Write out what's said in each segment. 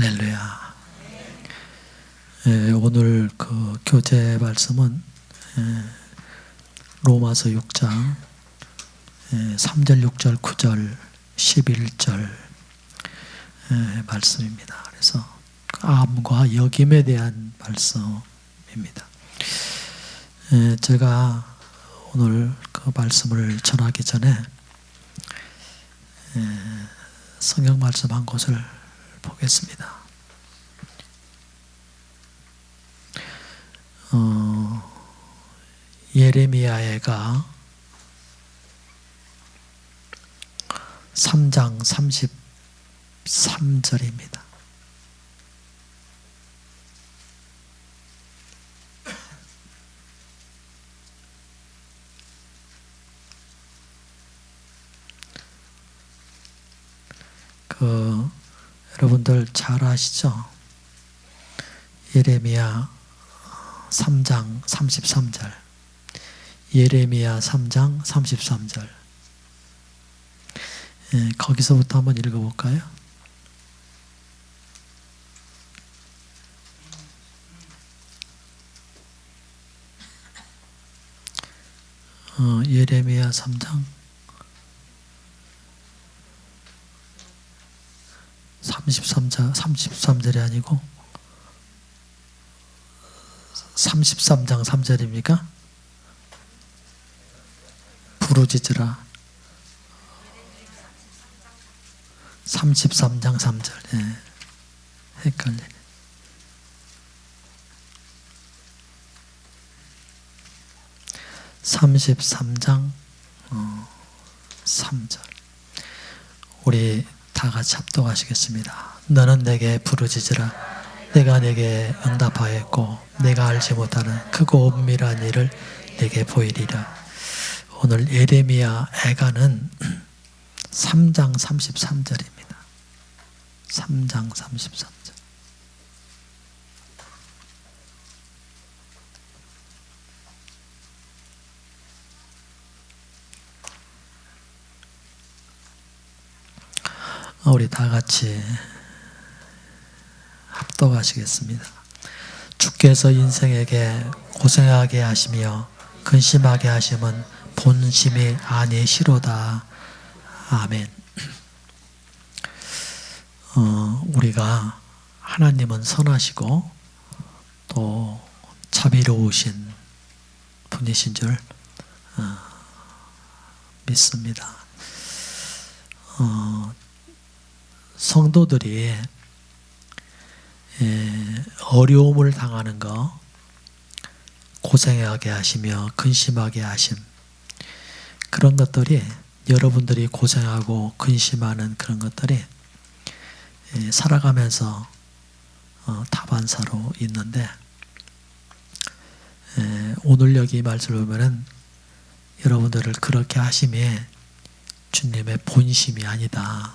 할렐루야. 오늘 그 교재 말씀은 로마서 6장 3절, 6절, 9절, 11절 말씀입니다. 그래서 암과 역임에 대한 말씀입니다. 제가 오늘 그 말씀을 전하기 전에 성경 말씀 한 곳을 보겠습니다. 예레미야가 3장 33절입니다. 여러분들 잘 아시죠? 예레미야 3장 33절. 예레미야 3장 33절. 거기서부터 한번 읽어볼까요? 예레미야 3장 33절이 아니고 33장 3절입니까? 부르짖으라. 33장 3절. 헷갈리네. (33장 3절) 우리 다 같이 합독하시겠습니다. 너는 내게 부르짖으라. 내가 내게 응답하였고 내가 알지 못하는 크고 은밀한 일을 내게 보이리라. 오늘 예레미야 애가는 3장 33절입니다. 3장 33절. 우리 다 같이 합독하시겠습니다. 주께서 인생에게 고생하게 하시며 근심하게 하심은 본심이 아니시로다. 아멘. 우리가 하나님은 선하시고 또 자비로우신 분이신 줄 믿습니다. 성도들이 어려움을 당하는 거, 고생하게 하시며 근심하게 하심, 그런 것들이 여러분들이 고생하고 근심하는 그런 것들이 살아가면서 다반사로 있는데, 오늘 여기 말씀을 보면은 여러분들을 그렇게 하심이 주님의 본심이 아니다,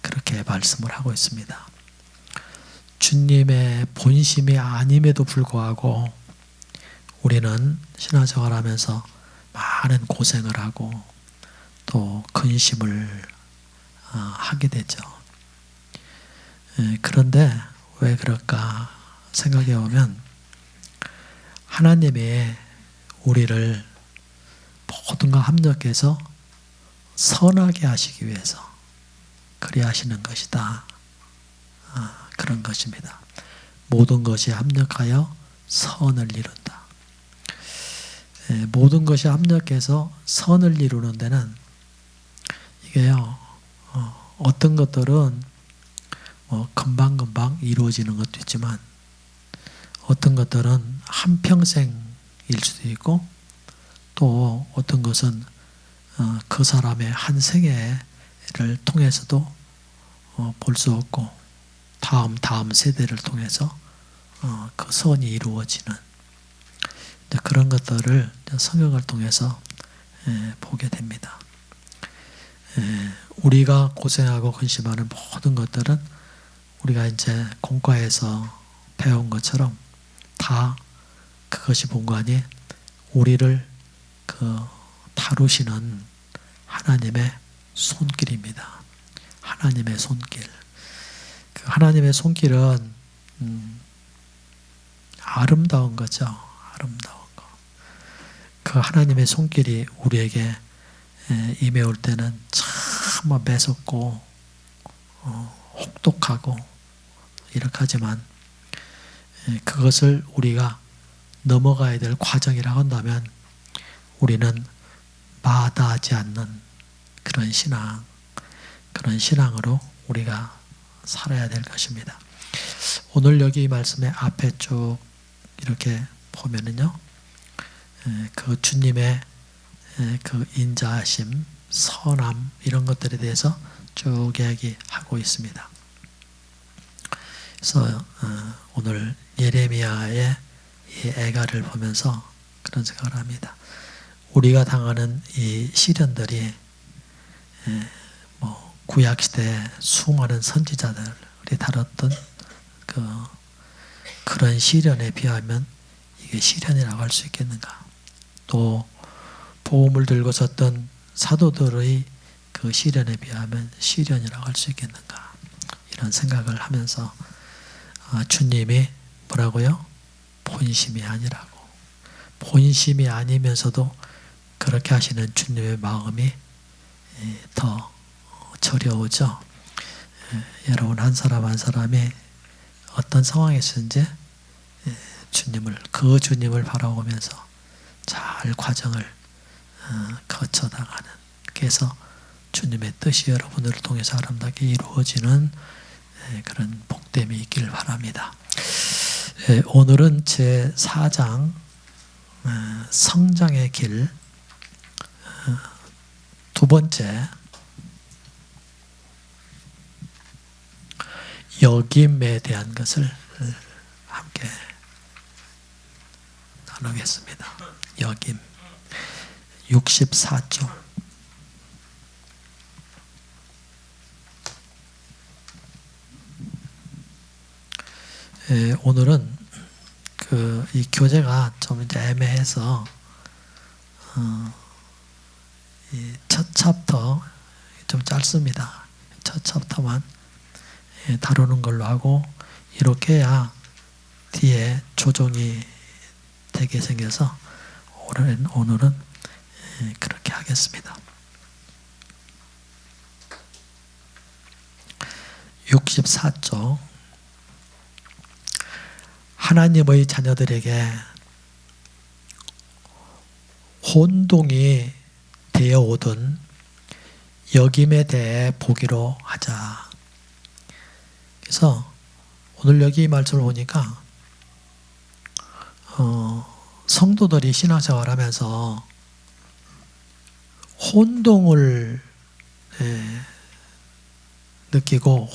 그렇게 말씀을 하고 있습니다. 주님의 본심이 아님에도 불구하고 우리는 신앙생활 하면서 많은 고생을 하고 또 근심을 하게 되죠. 그런데 왜 그럴까 생각해 보면 하나님이 우리를 모든 것 합력해서 선하게 하시기 위해서 그리 하시는 것이다. 그런 것입니다. 모든 것이 합력하여 선을 이룬다. 모든 것이 합력해서 선을 이루는 데는 이게요, 어떤 것들은 금방금방 이루어지는 것도 있지만 어떤 것들은 한평생일 수도 있고 또 어떤 것은 그 사람의 한 생애를 통해서도 볼 수 없고 다음 세대를 통해서 그 선이 이루어지는 그런 것들을 성경을 통해서 보게 됩니다. 우리가 고생하고 근심하는 모든 것들은 우리가 이제 공과에서 배운 것처럼 다 그것이 본관이 우리를 다루시는 하나님의 손길입니다. 하나님의 손길. 그 하나님의 손길은 아름다운 거죠. 아름다운 거. 그 하나님의 손길이 우리에게 임해올 때는 참 매섭고 혹독하고 이렇게 하지만 그것을 우리가 넘어가야 될 과정이라고 한다면 우리는 마다하지 않는 그런 신앙으로 우리가 살아야 될 것입니다. 오늘 여기 말씀의 앞에 쭉 이렇게 보면은요, 그 주님의 그 인자하심, 선함 이런 것들에 대해서 쭉 이야기하고 있습니다. 그래서 오늘 예레미야의 이 애가를 보면서 그런 생각을 합니다. 우리가 당하는 이 시련들이 뭐 구약 시대 수많은 선지자들이 다뤘던 그런 시련에 비하면 이게 시련이라고 할 수 있겠는가? 또 복음을 들고 섰던 사도들의 그 시련에 비하면 시련이라고 할 수 있겠는가? 이런 생각을 하면서 주님이 뭐라고요? 본심이 아니라고. 본심이 아니면서도 그렇게 하시는 주님의 마음이 더 저려오죠. 여러분 한 사람 한 사람이 어떤 상황에서인지 그 주님을 바라보면서 잘 과정을 거쳐나가는, 그래서 주님의 뜻이 여러분들을 통해서 아름답게 이루어지는 그런 복됨이 있기를 바랍니다. 오늘은 제 4장 성장의 길 두 번째 여김에 대한 것을 함께 나누겠습니다. 여김 64조. 오늘은 이 교재가 좀 이제 애매해서 이 첫 챕터 좀 짧습니다. 첫 챕터만 다루는 걸로 하고, 이렇게 해야 뒤에 조정이 되게 생겨서 오늘은 그렇게 하겠습니다. 64조. 하나님의 자녀들에게 혼동이 되어오던 여김에 대해 보기로 하자. 그래서 오늘 여기 말씀을 보니까 성도들이 신앙생활을 하면서 혼동을 느끼고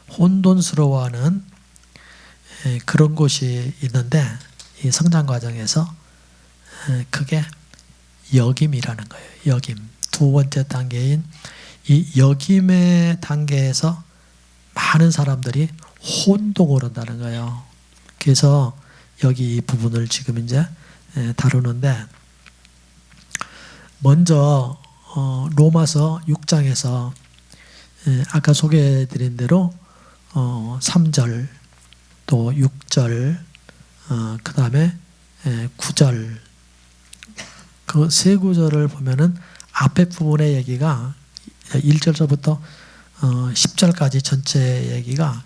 혼돈스러워하는 그런 곳이 있는데, 이 성장 과정에서 그게 여김이라는 거예요. 여김. 두 번째 단계인 이 여김의 단계에서 많은 사람들이 혼동을 한다는 거예요. 그래서 여기 이 부분을 지금 이제 다루는데, 먼저 로마서 6장에서 아까 소개해드린 대로 3절 또 6절 그 다음에 9절 그 세 구절을 보면은 앞에 부분의 얘기가 1절서부터 10절까지 전체 얘기가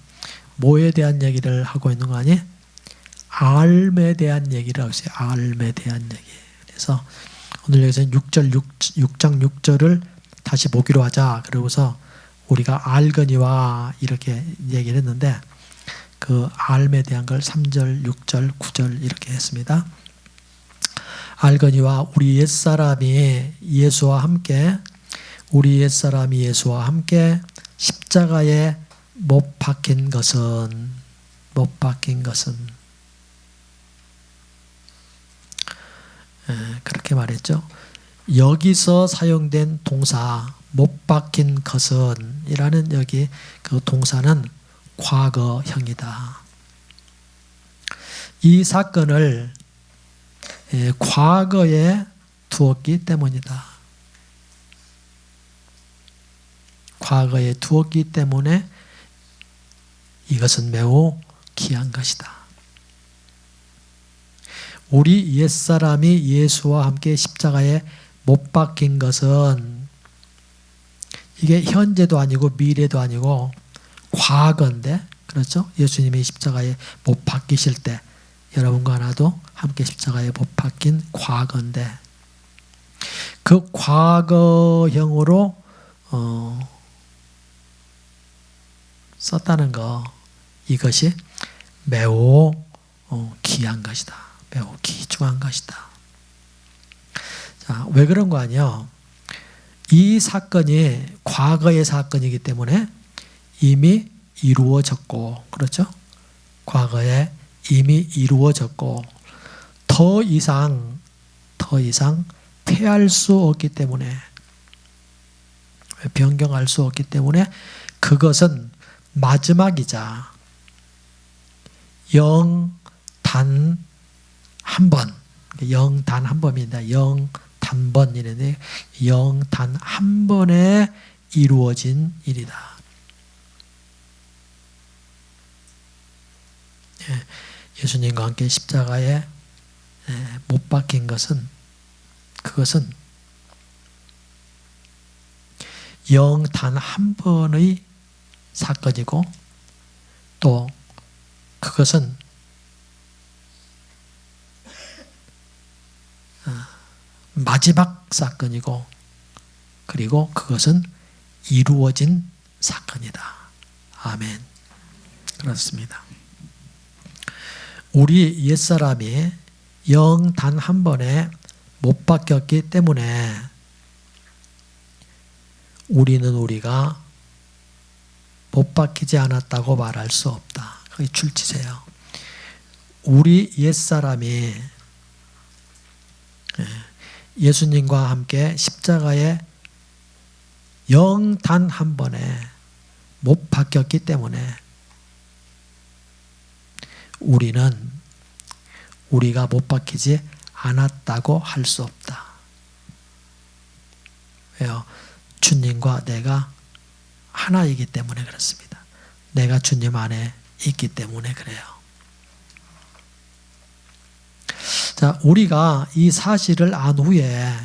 뭐에 대한 얘기를 하고 있는 거 아니? 알에 대한 얘기를 하고 있어요. 알에 대한 얘기. 그래서 오늘 여기서 6장 6절을 다시 보기로 하자. 그러고서 우리가 알거니와 이렇게 얘기를 했는데, 그 알에 대한 걸 3절, 6절, 9절 이렇게 했습니다. 알거니와 우리 옛사람이 예수와 함께 십자가에 못 박힌 것은 그렇게 말했죠. 여기서 사용된 동사 못 박힌 것은 이라는 여기 그 동사는 과거형이다. 이 사건을 과거에 두었기 때문이다. 과거에 두었기 때문에 이것은 매우 귀한 것이다. 우리 옛사람이 예수와 함께 십자가에 못 박힌 것은 이게 현재도 아니고 미래도 아니고 과거인데, 그렇죠? 예수님이 십자가에 못 박히실 때 여러분과 나도 함께 십자가에 못 박힌 과거인데, 그 과거형으로 썼다는 거, 이것이 매우 귀한 것이다. 매우 귀중한 것이다. 자, 왜 그런 거 아니에요? 이 사건이 과거의 사건이기 때문에 이미 이루어졌고, 그렇죠? 과거에 이미 이루어졌고 더 이상 패할 수 없기 때문에, 변경할 수 없기 때문에 그것은 마지막이자 단 한 번, 단 한 번입니다. 단번이는데 단 한 번에 이루어진 일이다. 예수님과 함께 십자가에 못 박힌 것은, 그것은 단 한 번의 사건이고, 또 그것은 마지막 사건이고, 그리고 그것은 이루어진 사건이다. 아멘. 그렇습니다. 우리 옛사람이 단 한 번에 못 박혔기 때문에 우리가 못 박히지 않았다고 말할 수 없다. 그게 출치세요. 우리 옛사람이 예수님과 함께 십자가에 단 한 번에 못 박혔기 때문에 우리가 못 박히지 않았다고 할 수 없다. 왜요? 주님과 내가 하나이기 때문에 그렇습니다. 내가 주님 안에 있기 때문에 그래요. 자, 우리가 이 사실을 안 후에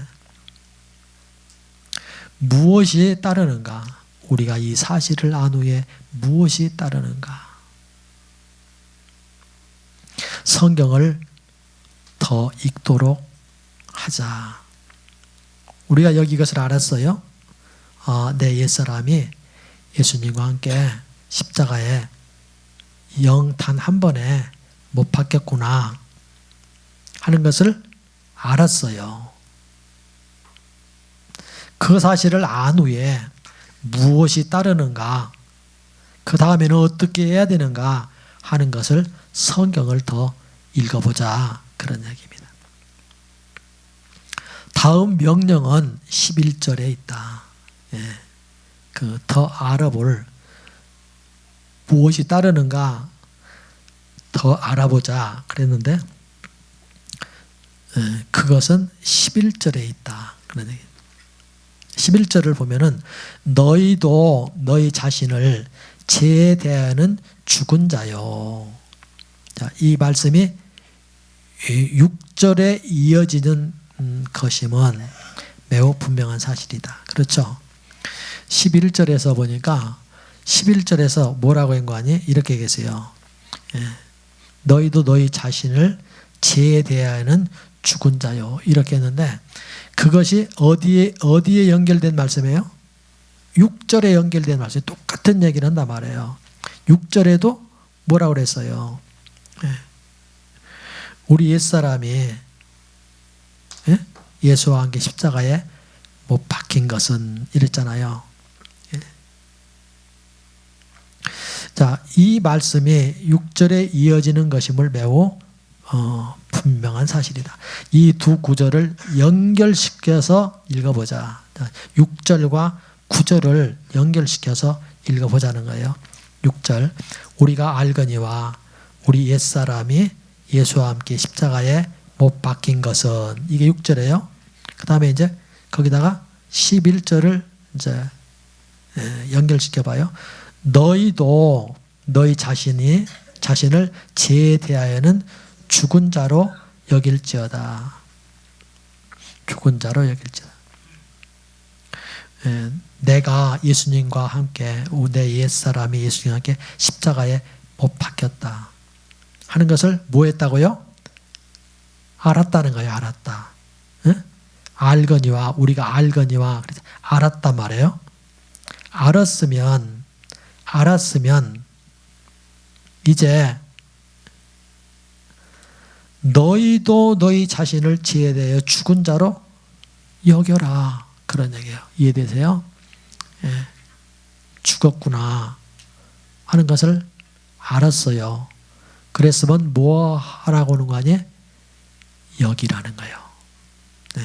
무엇이 따르는가? 우리가 이 사실을 안 후에 무엇이 따르는가? 성경을 더 읽도록 하자. 우리가 여기 이것을 알았어요. 내 옛사람이 예수님과 함께 십자가에 단 한 번에 못 박혔구나 하는 것을 알았어요. 그 사실을 안 후에 무엇이 따르는가, 그 다음에는 어떻게 해야 되는가 하는 것을 성경을 더 읽어보자, 그런 얘기입니다. 다음 명령은 11절에 있다. 그 더 알아볼, 무엇이 따르는가 더 알아보자 그랬는데 그것은 11절에 있다. 그런 얘기. 11절을 보면은 너희도 너희 자신을 죄에 대하여는 죽은 자요. 자, 이 말씀이 6절에 이어지는 것임은 매우 분명한 사실이다. 그렇죠? 11절에서 보니까 11절에서 뭐라고 한 거 아니? 이렇게 계세요. 너희도 너희 자신을 죄에 대하여는 죽은 자요. 이렇게 했는데 그것이 어디에 연결된 말씀이에요? 6절에 연결된 말씀. 똑같은 얘기를 한단 말이에요. 6절에도 뭐라고 그랬어요? 우리 옛사람이 예수와 함께 십자가에 못 박힌 것은 이랬잖아요. 자, 이 말씀이 6절에 이어지는 것임을 매우 분명한 사실이다. 이 두 구절을 연결시켜서 읽어보자. 6절과 9절을 연결시켜서 읽어보자는 거예요. 6절, 우리가 알거니와 우리 옛사람이 예수와 함께 십자가에 못 박힌 것은, 이게 6절이에요. 그 다음에 이제 거기다가 11절을 이제 연결시켜봐요. 너희도 너희 자신을 죄에 대하여는 죽은 자로 여길지어다. 죽은 자로 여길지어다. 내가 예수님과 함께, 내 옛사람이 예수님과 함께 십자가에 못 박혔다 하는 것을 뭐 했다고요? 알았다는 거예요. 알았다. 알거니와, 우리가 알거니와, 알았단 말이에요. 알았으면 이제 너희도 너희 자신을 죄에 대하여 죽은 자로 여겨라. 그런 얘기예요. 이해되세요? 예. 죽었구나 하는 것을 알았어요. 그랬으면 뭐 하라고 하는 거 아니에요? 여기라는 거예요. 네.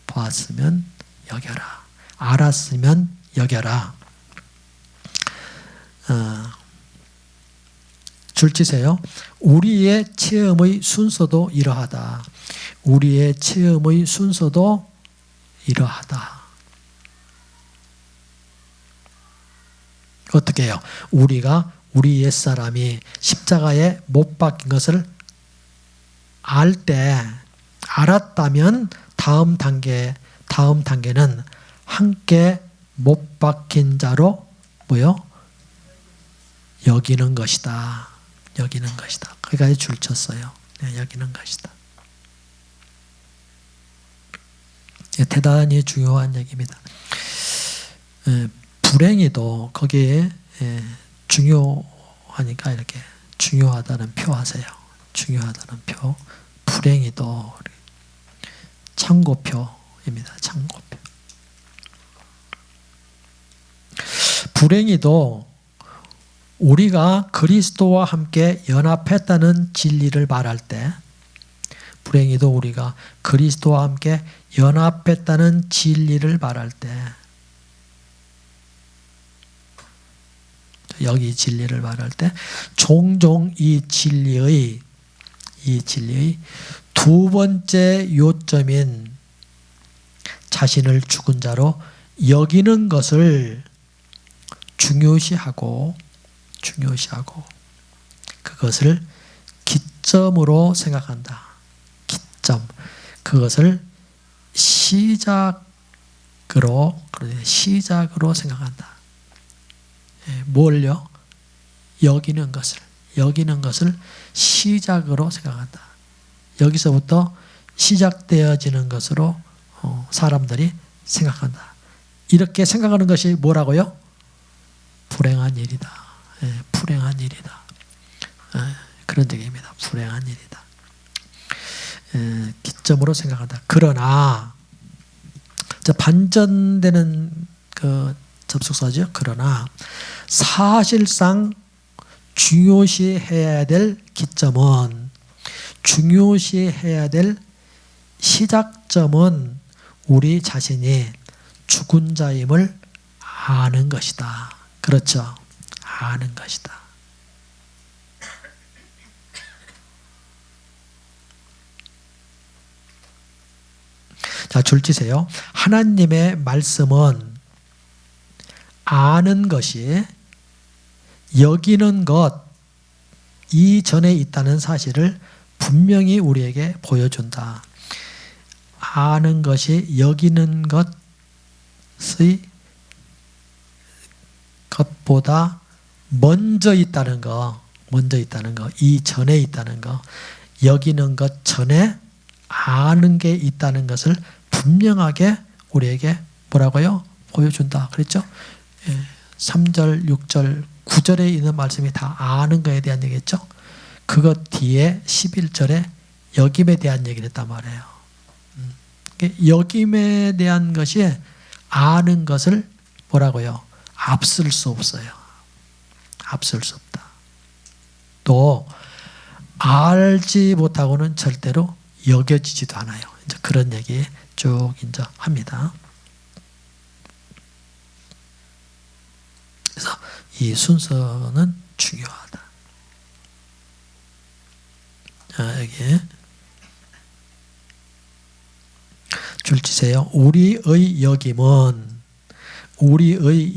보았으면 여겨라. 알았으면 여겨라. 줄치세요. 우리의 체험의 순서도 이러하다. 우리의 체험의 순서도 이러하다. 어떻게 해요? 우리가 우리 옛사람이 십자가에 못 박힌 것을 알았다면 다음 단계는 함께 못 박힌 자로 뭐요? 여기는 것이다. 여기는 것이다. 거기까지 줄쳤어요. 네, 여기는 것이다. 네, 대단히 중요한 얘기입니다. 불행히도 거기에 중요하니까 이렇게 중요하다는 표 하세요. 중요하다는 표. 불행히도 참고표입니다. 참고표. 불행히도 우리가 그리스도와 함께 연합했다는 진리를 말할 때, 불행히도 우리가 그리스도와 함께 연합했다는 진리를 말할 때, 여기 진리를 말할 때 종종 이 진리의 두 번째 요점인 자신을 죽은 자로 여기는 것을 중요시하고 그것을 기점으로 생각한다. 기점. 그것을 시작으로 생각한다. 뭘요? 여기는 것을 시작으로 생각한다. 여기서부터 시작되어지는 것으로 사람들이 생각한다. 이렇게 생각하는 것이 뭐라고요? 불행한 일이다. 불행한 일이다. 그런 얘기입니다. 불행한 일이다. 기점으로 생각한다. 그러나 반전되는 그 접속사죠. 그러나 사실상 중요시해야 될 기점은, 중요시해야 될 시작점은 우리 자신이 죽은 자임을 아는 것이다. 그렇죠? 아는 것이다. 자, 줄치세요. 하나님의 말씀은 아는 것이 여기는 것 이전에 있다는 사실을 분명히 우리에게 보여준다. 아는 것이 여기는 것보다 먼저 있다는 거, 이전에 있다는 거, 여기는 것 전에 아는 게 있다는 것을 분명하게 우리에게 뭐라고요? 보여준다. 그랬죠? 3절, 6절, 9절에 있는 말씀이 다 아는 거에 대한 얘기겠죠? 그것 뒤에 11절에 여김에 대한 얘기를 했단 말이에요. 여김에 대한 것이 아는 것을 뭐라고요? 앞설 수 없어요. 앞설 수 없다. 또 알지 못하고는 절대로 여겨지지도 않아요. 이제 그런 얘기 쭉 이제 합니다. 그래서 이 순서는 중요하다. 자, 여기 줄치세요. 우리의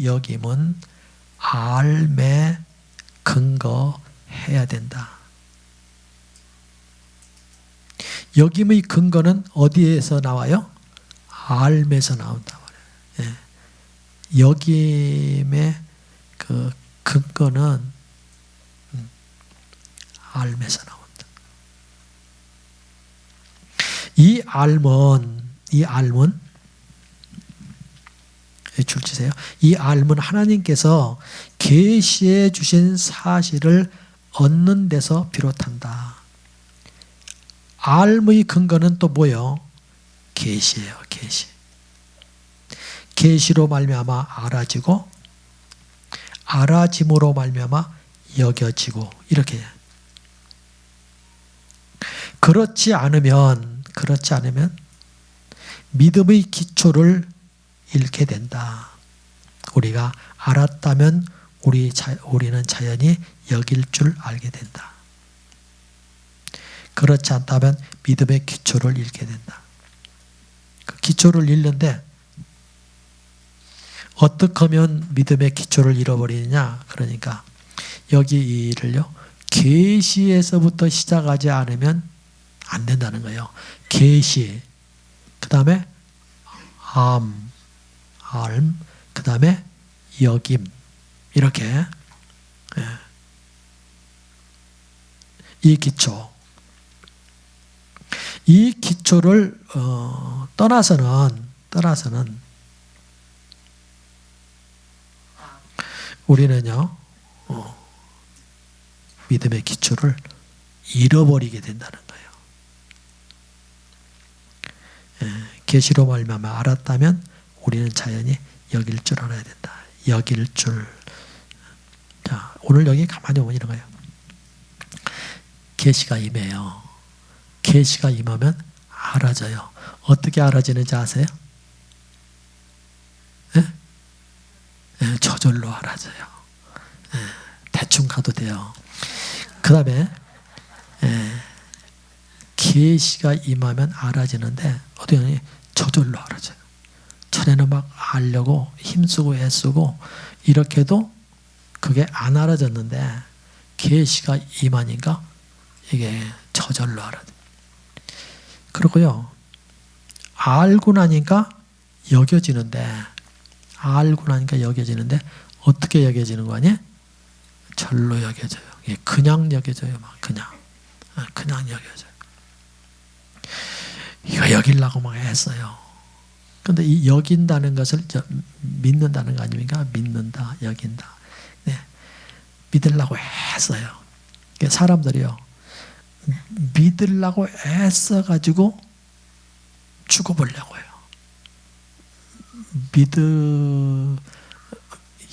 여김은 알매 근거해야 된다. 여김의 근거는 어디에서 나와요? 알매에서 나온다 말이에요. 예. 여김의 그 근거는 알매에서 나온다. 이 알문 줄 치세요. 이 알문 하나님께서 계시해 주신 사실을 얻는 데서 비롯한다. 알의 근거는 또 뭐예요? 계시예요. 계시. 계시로 말미암아 알아지고 알아짐으로 말미암아 여겨지고 이렇게. 그렇지 않으면 믿음의 기초를 잃게 된다. 우리가 알았다면 우리는 자연히 여길 줄 알게 된다. 그렇지 않다면 믿음의 기초를 잃게 된다. 그 기초를 잃는데 어떻게 하면 믿음의 기초를 잃어버리느냐? 그러니까 여기 이 일을요, 계시에서부터 시작하지 않으면 안 된다는 거예요. 계시, 그 다음에 알m, 그 다음에 여김, 이렇게. 이 기초. 이 기초를 떠나서는 우리는요, 믿음의 기초를 잃어버리게 된다는 거예요. 계시로 말미암아 알았다면 우리는 자연히 여길 줄 알아야 된다. 여길 줄. 자, 오늘 여기 가만히 보면 이런 거예요. 계시가 임해요. 계시가 임하면 알아져요. 어떻게 알아지는지 아세요? 저절로 알아져요. 대충 가도 돼요. 그 다음에 계시가 임하면 알아지는데 어떻게 저절로 알아져요. 전에는 막 알려고 힘쓰고 애쓰고 이렇게 해도 그게 안 알아졌는데 계시가 임하니까 이게 저절로 알아져요. 그리고요, 알고 나니까 여겨지는데 어떻게 여겨지는 거 아니에요? 절로 여겨져요. 그냥 여겨져요. 막 그냥 여겨져요. 이거 여기려고 막 했어요. 근데 이 여긴다는 것을 믿는다는 거 아닙니까? 믿는다, 여긴다. 네. 믿으려고 했어요. 사람들이요, 믿으려고 애써가지고 죽어보려고 해요.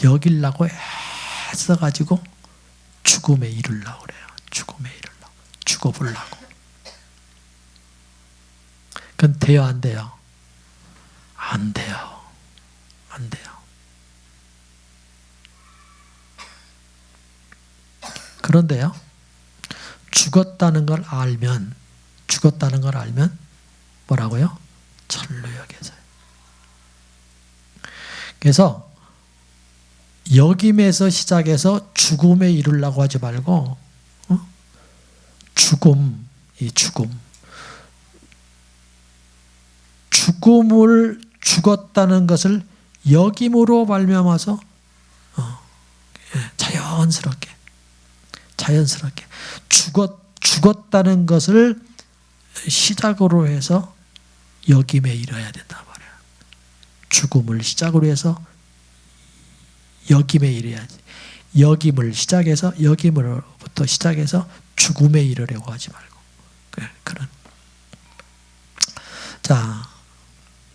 여기려고 애써가지고 죽음에 이르려고 그래요. 죽어보려고. 그건 돼요, 안 돼요? 안 돼요. 그런데요, 죽었다는 걸 알면 뭐라고요? 절로 여겨져요. 그래서 여김에서 시작해서 죽음에 이르려고 하지 말고 죽음을 죽었다는 것을 여김으로 말미암아서 자연스럽게 죽었다는 것을 시작으로 해서 여김에 이르러야 된단 말이에요. 죽음을 시작으로 해서 여김에 이르야지. 여김으로부터 시작해서 죽음에 이르려고 하지 말고. 그런. 자,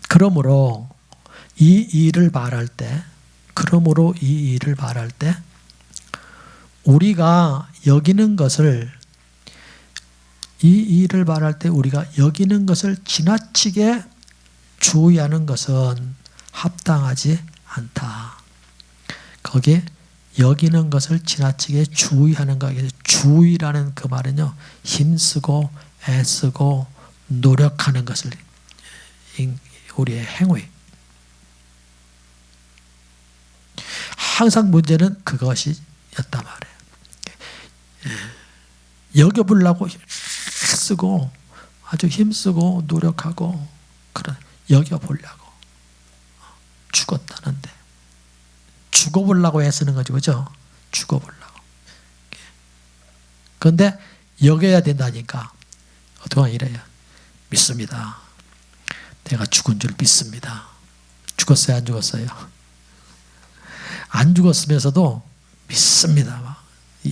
그러므로 이 일을 말할 때 우리가 여기는 것을 지나치게 주의하는 것은 합당하지 않다. 거기에 여기는 것을 지나치게 주의하는 것, 주의라는 그 말은요, 힘쓰고 애쓰고 노력하는 것을, 우리의 행위. 항상 문제는 그것이었단 말이에요. 여겨보려고 쓰고 아주 힘쓰고 노력하고 그런 여겨보려고 죽었다는데 죽어보려고 애쓰는 거죠. 그죠? 죽어보려고. 그런데 여겨야 된다니까 어떻게 이래요. 믿습니다. 내가 죽은 줄 믿습니다. 죽었어요? 안 죽었어요? 안 죽었으면서도 믿습니다. 막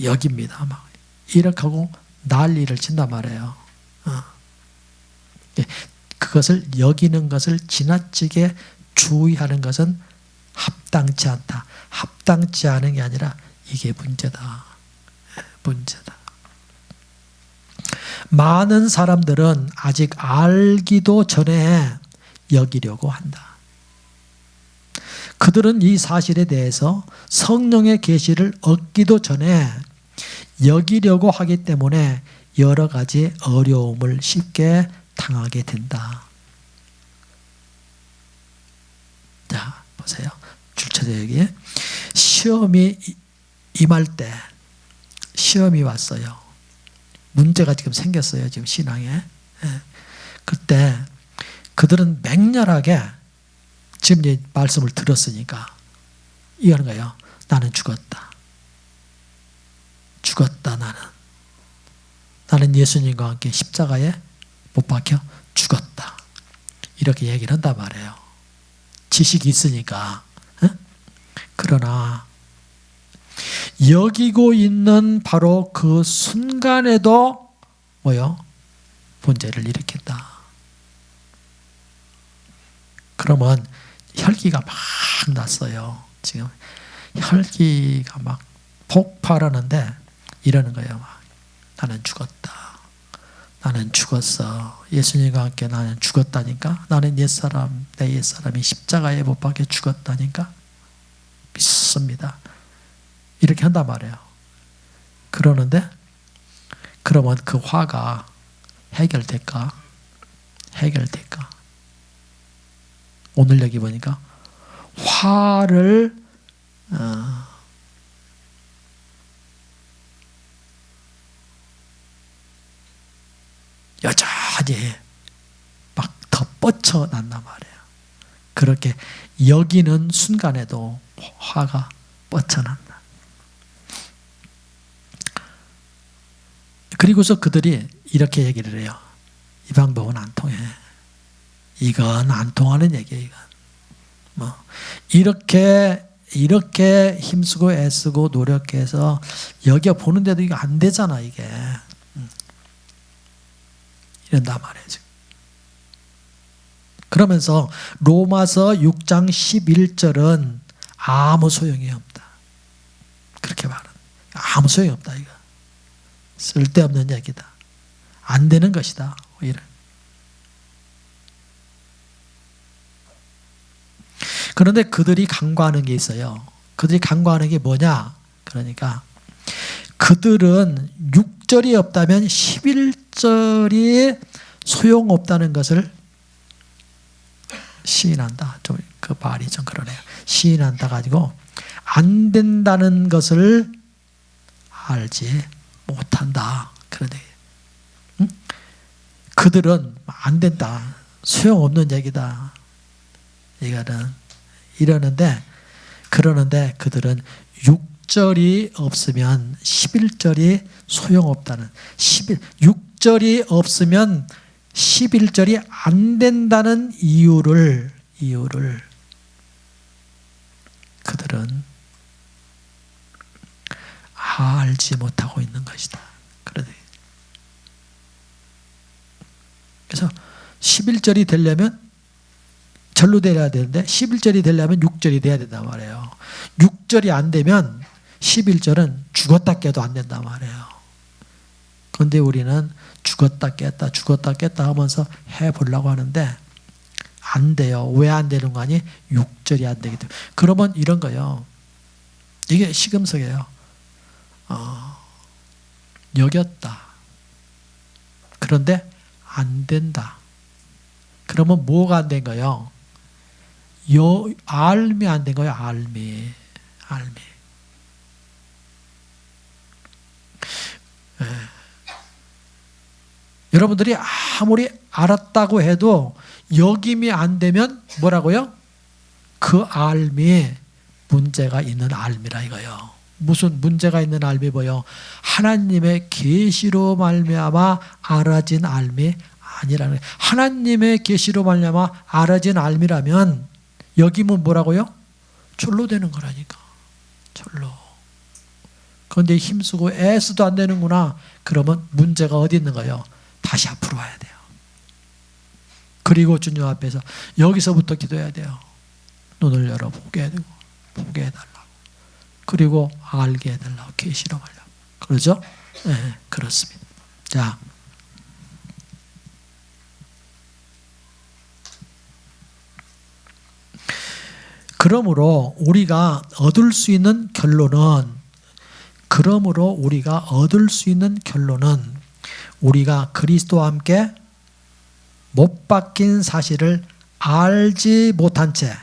여깁니다. 막 이렇게 하고 난리를 친단 말이에요. 그것을 여기는 것을 지나치게 주의하는 것은 합당치 않다. 합당치 않은 게 아니라 이게 문제다. 문제다. 많은 사람들은 아직 알기도 전에 여기려고 한다. 그들은 이 사실에 대해서 성령의 계시를 얻기도 전에 여기려고 하기 때문에 여러 가지 어려움을 쉽게 당하게 된다. 자, 보세요. 출처제 여기 시험이 임할 때 시험이 왔어요. 문제가 지금 생겼어요. 지금 신앙에. 그때 그들은 맹렬하게 지금 이제 말씀을 들었으니까 이거는 거예요. 나는 죽었다. 죽었다 나는. 나는 예수님과 함께 십자가에 못 박혀 죽었다. 이렇게 얘기를 한단 말이에요. 지식이 있으니까. 그러나 여기고 있는 바로 그 순간에도 뭐요? 문제를 일으킨다. 그러면 혈기가 막 났어요. 지금 혈기가 막 폭발하는데 이러는 거예요. 막. 나는 죽었다. 나는 죽었어. 예수님과 함께 나는 죽었다니까. 나는 옛사람, 내 옛사람이 십자가에 못 박혀 죽었다니까. 믿습니다. 이렇게 한단 말이에요. 그러는데 그러면 그 화가 해결될까? 해결될까? 오늘 여기 보니까 화를 여전히 막 더 뻗쳐난단 말이에요. 그렇게 여기는 순간에도 화가 뻗쳐난다. 그리고서 그들이 이렇게 얘기를 해요. 이 방법은 안 통해. 이건 안 통하는 얘기예요. 이건. 뭐 이렇게 힘쓰고 애쓰고 노력해서 여겨 보는데도 이거 안 되잖아 이게. 이런단 말이에요. 지금. 그러면서 로마서 6장 11절은 아무 소용이 없다. 그렇게 말은. 아무 소용이 없다 이거. 쓸데없는 얘기다. 안 되는 것이다. 이런. 그런데 그들이 간과하는 게 있어요. 그들이 간과하는 게 뭐냐? 그러니까 그들은 6절이 없다면 11절이 소용없다는 것을 시인한다. 좀 그 말이 좀 그러네요. 시인한다 가지고 안 된다는 것을 알지 못한다. 그러네. 응? 그들은 안 된다. 소용없는 얘기다. 이거는 이러는데 그러는데 그들은 6절이 없으면 11절이 소용없다는 6절이 없으면 11절이 안 된다는 이유를 그들은 알지 못하고 있는 것이다. 그래서 11절이 되려면 절로 돼야 되는데 11절이 되려면 6절이 돼야 된단 말이에요. 6절이 안 되면 11절은 죽었다 깨도 안 된단 말이에요. 그런데 우리는 죽었다 깼다 하면서 해보려고 하는데 안 돼요. 왜 안 되는 거 아니? 6절이 안 되기 때문에. 그러면 이런 거예요. 이게 시금석이에요. 여겼다. 그런데 안 된다. 그러면 뭐가 안 된 거예요? 알미 안 된 거예요. 알미. 네. 여러분들이 아무리 알았다고 해도 여김이 안 되면 뭐라고요? 그 알미 문제가 있는 알미라 이거요. 무슨 문제가 있는 알미 뭐요? 하나님의 계시로 말미암아 알아진 알미 아니라는 거예요. 하나님의 계시로 말미암아 알아진 알미라면 여김은 뭐라고요? 절로 되는 거라니까. 절로. 그런데 힘쓰고 애써도 안 되는구나. 그러면 문제가 어디 있는 거예요? 다시 앞으로 와야 돼요. 그리고 주님 앞에서 여기서부터 기도해야 돼요. 눈을 열어 보게 해야 되고 보게 해달라고. 그리고 알게 해달라고. 계시로 말라고. 그러죠? 네, 그렇습니다. 자, 그러므로 우리가 얻을 수 있는 결론은 우리가 그리스도와 함께 못 박힌 사실을 알지 못한 채,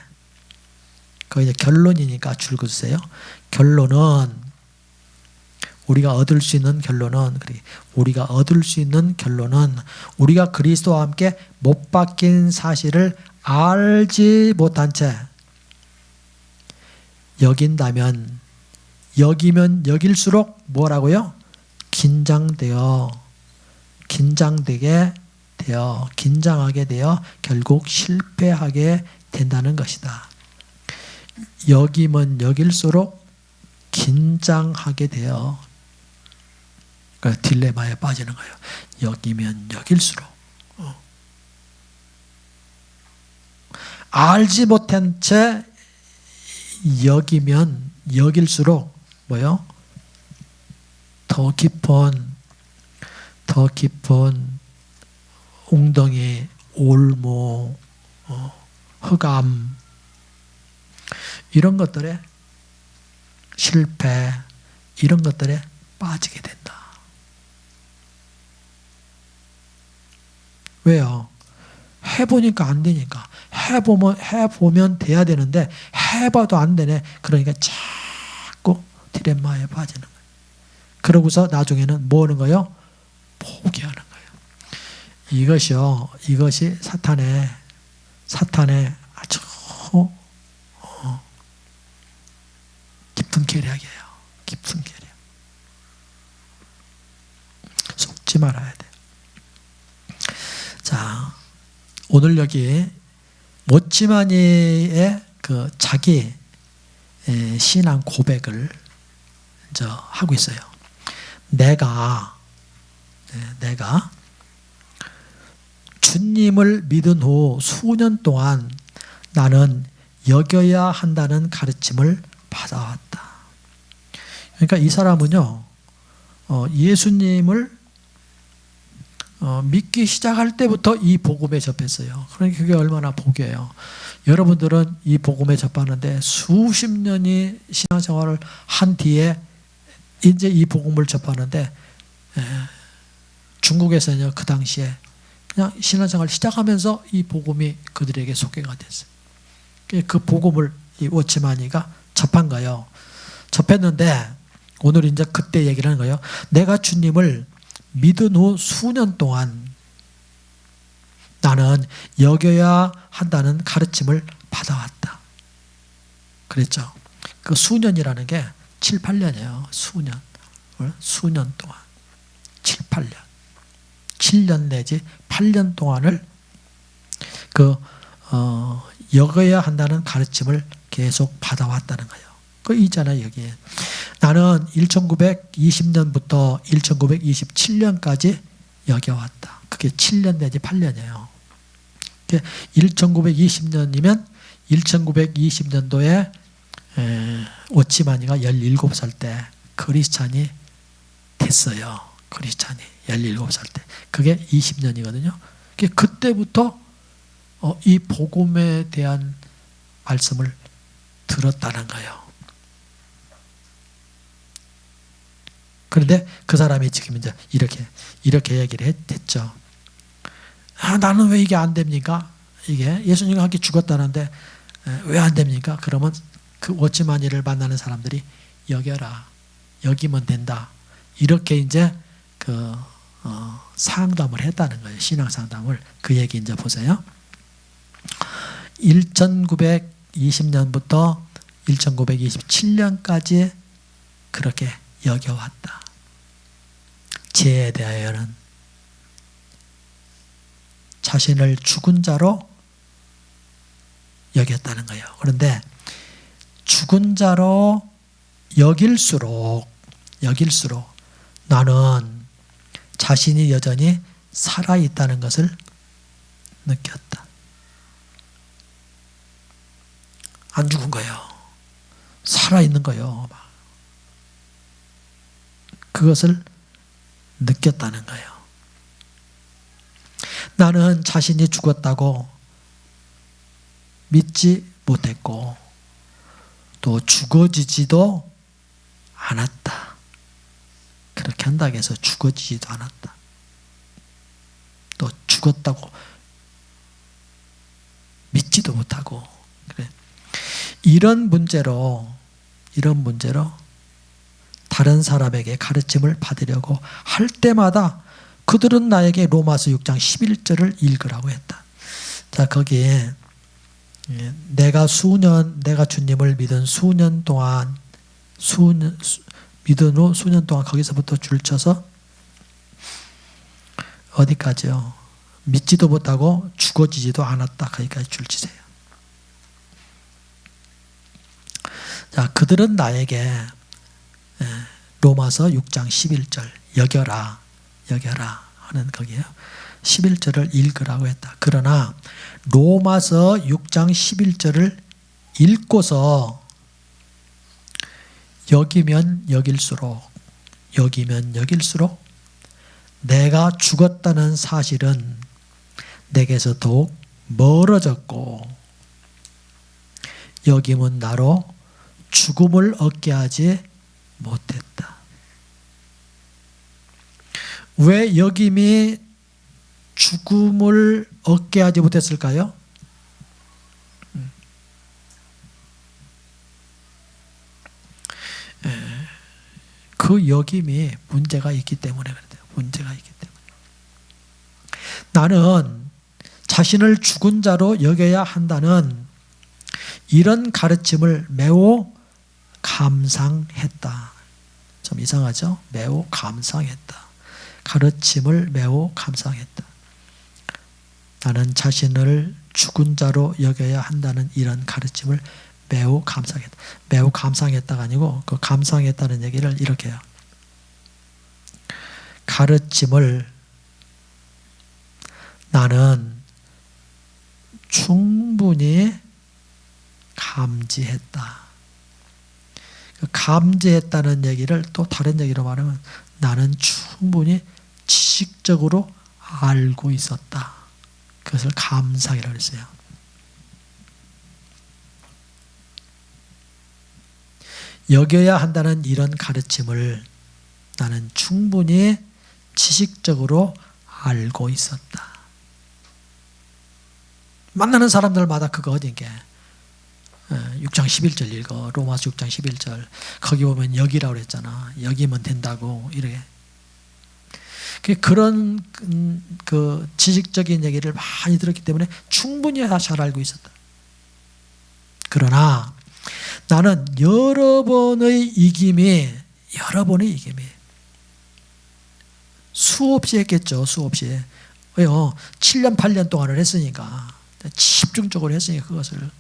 그게 이제 결론이니까 줄 긋으세요. 결론은 우리가 얻을 수 있는 결론은 우리가 그리스도와 함께 못 박힌 사실을 알지 못한 채 여긴다면, 여기면 여길수록 뭐라고요? 긴장하게 되어 결국 실패하게 된다는 것이다. 여기면 여길수록 긴장하게 되어 딜레마에 빠지는 거예요. 여기면 여길수록 알지 못한 채 여기면 여길수록 뭐요? 더 깊은 웅덩이, 올무, 흑암 이런 것들에 실패 이런 것들에 빠지게 된다. 왜요? 해보니까 안 되니까. 해보면 돼야 되는데 해봐도 안 되네. 그러니까 자꾸 딜레마에 빠지는 거예요. 그러고서 나중에는 뭐 하는 거예요? 포기하는 거예요. 이것이 사탄의 아주 깊은 계략이에요. 깊은 계략. 속지 말아야 돼요. 자, 오늘 여기 모치마니의 그 자기 신앙 고백을 하고 있어요. 내가 주님을 믿은 후 수년 동안 나는 여겨야 한다는 가르침을 받아왔다. 그러니까 이 사람은요, 예수님을 믿기 시작할 때부터 이 복음에 접했어요. 그러니까 그게 얼마나 복이에요. 여러분들은 이 복음에 접하는데 수십 년이 신앙생활을 한 뒤에 이제 이 복음을 접하는데, 중국에서는요, 그 당시에 그냥 신앙생활을 시작하면서 이 복음이 그들에게 소개가 됐어요. 그 복음을 이 워치마니가 접한 거예요. 접했는데 오늘 이제 그때 얘기를 하는 거예요. 내가 주님을 믿은 후 수년 동안 나는 여겨야 한다는 가르침을 받아왔다. 그랬죠. 그 수년이라는 게 7, 8년이에요. 수년 동안. 7, 8년. 7년 내지 8년 동안을 여겨야 한다는 가르침을 계속 받아왔다는 거예요. 그 있잖아요, 여기에. 나는 1920년부터 1927년까지 여겨왔다. 그게 7년 내지 8년이에요. 1920년이면 1920년도에 오치마니가 17살 때 크리스찬이 됐어요. 크리스찬이 17살 때. 그게 20년이거든요. 그때부터 이 복음에 대한 말씀을 들었다는 거예요. 그런데 그 사람이 지금 이제 이렇게 얘기를 했죠. 나는 왜 이게 안 됩니까? 이게 예수님과 함께 죽었다는데 왜 안 됩니까? 그러면 그 워치마니를 만나는 사람들이 여겨라, 여기면 된다. 이렇게 이제 상담을 했다는 거예요. 신앙 상담을. 그 얘기 이제 보세요. 1920년부터 1927년까지 그렇게 여겨왔다. 죄에 대하여는 자신을 죽은 자로 여겼다는 거예요. 그런데 죽은 자로 여길수록 나는 자신이 여전히 살아있다는 것을 느꼈다. 안 죽은 거예요. 살아있는 거예요. 그것을 느꼈다는 거예요. 나는 자신이 죽었다고 믿지 못했고 또 죽어지지도 않았다. 그렇게 한다고 해서 죽어지지도 않았다. 또 죽었다고 믿지도 못하고 그래. 이런 문제로 다른 사람에게 가르침을 받으려고 할 때마다 그들은 나에게 로마서 6장 11절을 읽으라고 했다. 자, 거기에 내가 주님을 믿은 수년 동안 거기서부터 줄쳐서 어디까지요? 믿지도 못하고 죽어지지도 않았다. 거기까지 줄치세요. 자, 그들은 나에게 로마서 6장 11절 여겨라 하는 거기에요. 11절을 읽으라고 했다. 그러나 로마서 6장 11절을 읽고서 여기면 여길수록 내가 죽었다는 사실은 내게서 더욱 멀어졌고 여김은 나로 죽음을 얻게 하지 못했다. 왜 여김이 죽음을 얻게 하지 못했을까요? 그 여김이 문제가 있기 때문에 그래요. 문제가 있기 때문에. 나는 자신을 죽은 자로 여겨야 한다는 이런 가르침을 매우 감상했다. 좀 이상하죠? 매우 감상했다. 가르침을 매우 감상했다. 나는 자신을 죽은 자로 여겨야 한다는 이런 가르침을 매우 감상했다. 매우 감상했다가 아니고 그 감상했다는 얘기를 이렇게 해요. 가르침을 나는 충분히 감지했다. 그 감지했다는 얘기를 또 다른 얘기로 말하면 나는 충분히 지식적으로 알고 있었다. 그것을 감상이라고 했어요. 여겨야 한다는 이런 가르침을 나는 충분히 지식적으로 알고 있었다. 만나는 사람들마다 그거 어딘게 6장 11절 읽어. 로마서 6장 11절. 거기 보면 여기라고 그랬잖아. 여기면 된다고 이렇게. 그런 그 지식적인 얘기를 많이 들었기 때문에 충분히 잘 알고 있었다. 그러나 나는 여러 번의 이김이 수없이 했겠죠. 수없이. 왜요? 7년 8년 동안을 했으니까. 집중적으로 했으니까 그것을.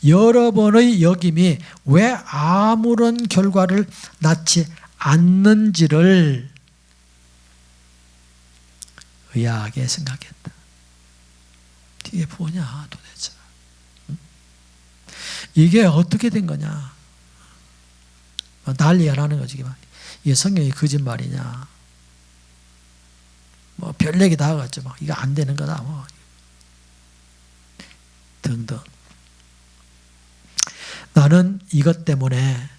여러 번의 여김이 왜 아무런 결과를 낳지 않는지를 의아하게 생각했다. 이게 뭐냐 도대체. 이게 어떻게 된 거냐. 난리가 나는 거지. 이게 성경이 거짓말이냐. 뭐 별 얘기 다 하겠죠. 이거 안 되는 거다. 뭐 등등. 나는 이것 때문에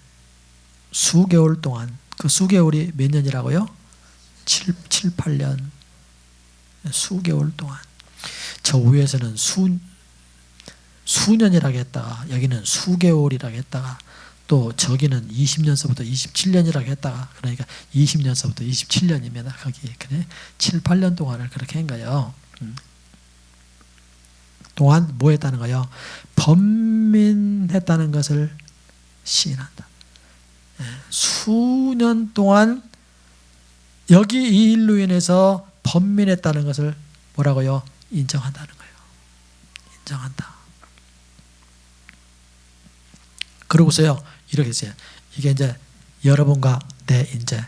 수개월 동안, 그 수개월이 몇 년이라고요? 7, 8년. 수개월 동안. 저 위에서는 수년이라고 했다가 여기는 수개월이라고 했다가 또 저기는 20년서부터 27년이라고 했다가 그러니까 20년서부터 27년이면 거기 그래 7, 8년 동안을 그렇게 한 거예요. 동안 뭐 했다는 거예요? 번민했다는 것을 시인한다. 수년 동안 여기 이 일로 인해서 번민했다는 것을 뭐라고요? 인정한다는 거예요. 인정한다. 그러고서요 이렇게 했어요. 이게 이제 여러분과 내 이제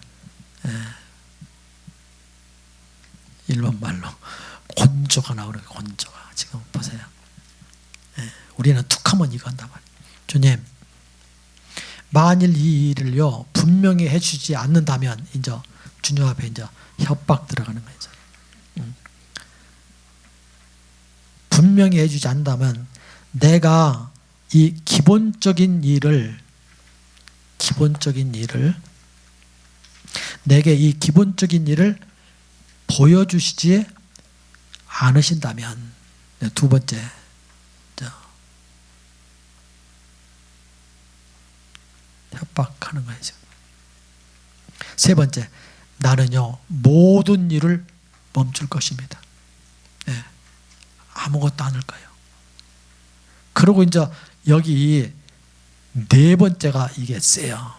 일본 말로 곤조가 나오는 거예요. 곤조가. 지금 보세요. 우리는 툭하면 이거 한단 말이에요. 주님, 만일 이 일을요 분명히 해주지 않는다면 이제 주님 앞에 이제 협박 들어가는 거죠. 분명히 해주지 않는다면 내가 이 기본적인 일을 내게 이 기본적인 일을 보여주시지 않으신다면 두 번째 협박하는 거예요. 세 번째 나는요 모든 일을 멈출 것입니다. 아무것도 안 할 거예요. 그리고 이제 여기 네 번째가 이게 세요.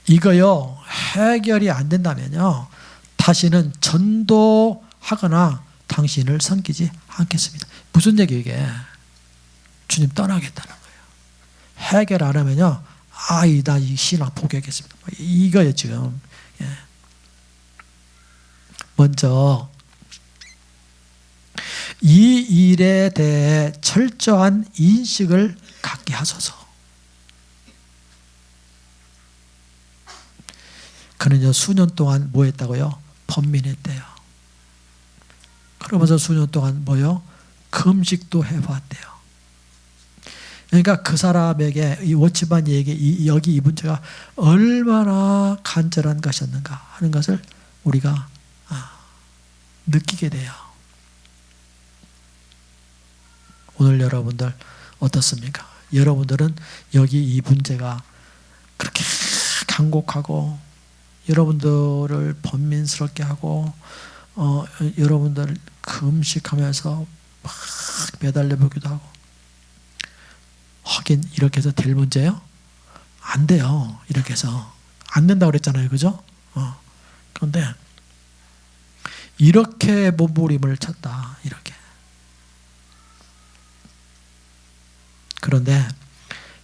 이거요 해결이 안 된다면요 다시는 전도하거나 당신을 섬기지 않겠습니다. 무슨 얘기예요 이게? 주님 떠나겠다는 거예요. 해결 안 하면요 나 이 신앙 포기하겠습니다. 이거예요 지금. 먼저 이 일에 대해 철저한 인식을 갖게 하소서. 그는요 수년 동안 뭐 했다고요? 번민했대요. 그러면서 수년 동안 뭐요? 금식도 해봤대요. 그러니까 그 사람에게 이 워치만이에게 여기 이 문제가 얼마나 간절한 것이었는가 하는 것을 우리가 느끼게 돼요. 오늘 여러분들 어떻습니까? 여러분들은 여기 이 문제가 그렇게 간곡하고 여러분들을 번민스럽게 하고 여러분들 금식하면서 막 매달려 보기도 하고 하긴 이렇게 해서 될 문제예요? 안 돼요. 이렇게 해서 안 된다고 그랬잖아요. 그죠? 그런데 이렇게 몸부림을 쳤다. 이렇게. 그런데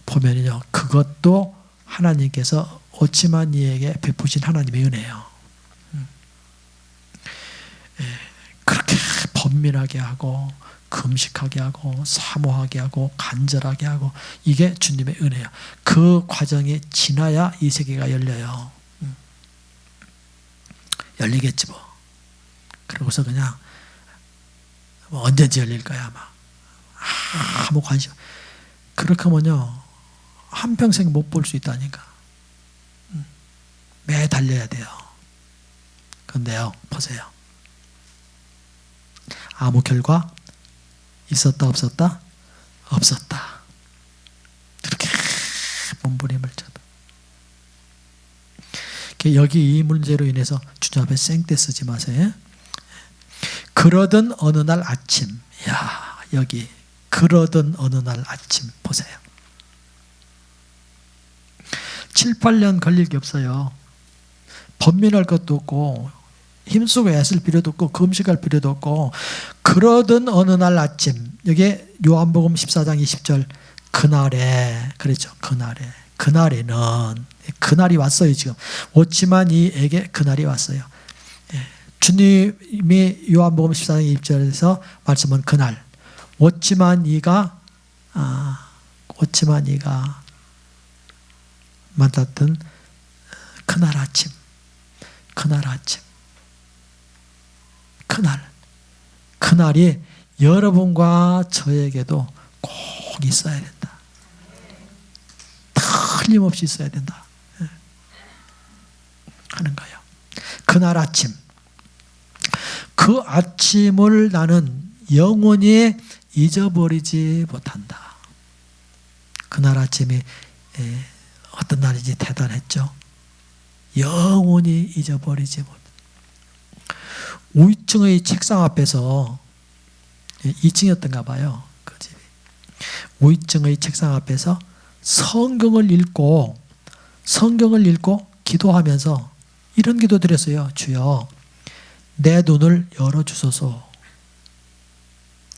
보면요 그것도 하나님께서 오치마니에게 베푸신 하나님의 은혜예요. 그렇게 번민하게 하고 금식하게 하고 사모하게 하고 간절하게 하고 이게 주님의 은혜예요. 그 과정이 지나야 이 세계가 열려요. 열리겠지 뭐. 그러고서 그냥 뭐 언제든지 열릴 거야 아마. 아무 관심. 그렇게 하면요 한평생 못 볼 수 있다니까. 매 달려야 돼요. 그런데요 보세요. 아무 결과 있었다 없었다? 없었다. 그렇게 몸부림을 쳐도. 여기 이 문제로 인해서 주님 앞에 생떼 쓰지 마세요. 그러던 어느 날 아침. 야 여기 그러던 어느 날 아침 보세요. 7, 8년 걸릴 게 없어요. 번민할 것도 없고 힘쓰고 애쓸 필요도 없고 금식할 필요도 없고 그러던 어느 날 아침 여기 요한복음 14장 20절 그날에 그랬죠. 그날에는 그날이 왔어요. 지금 오치마니에게 그날이 왔어요. 주님이 요한복음 14장 20절에서 말씀은 그날 오치마니가 만났던 그날 아침 그날이 여러분과 저에게도 꼭 있어야 된다. 틀림없이 있어야 된다 하는 거예요. 그날 아침 그 아침을 나는 영원히 잊어버리지 못한다. 그날 아침이 어떤 날인지 대단했죠. 영원히 잊어버리지 못. 우층의 책상 앞에서 2층이었던가 봐요. 그 집이. 우층의 책상 앞에서 성경을 읽고 기도하면서 이런 기도 드렸어요. 주여 내 눈을 열어주소서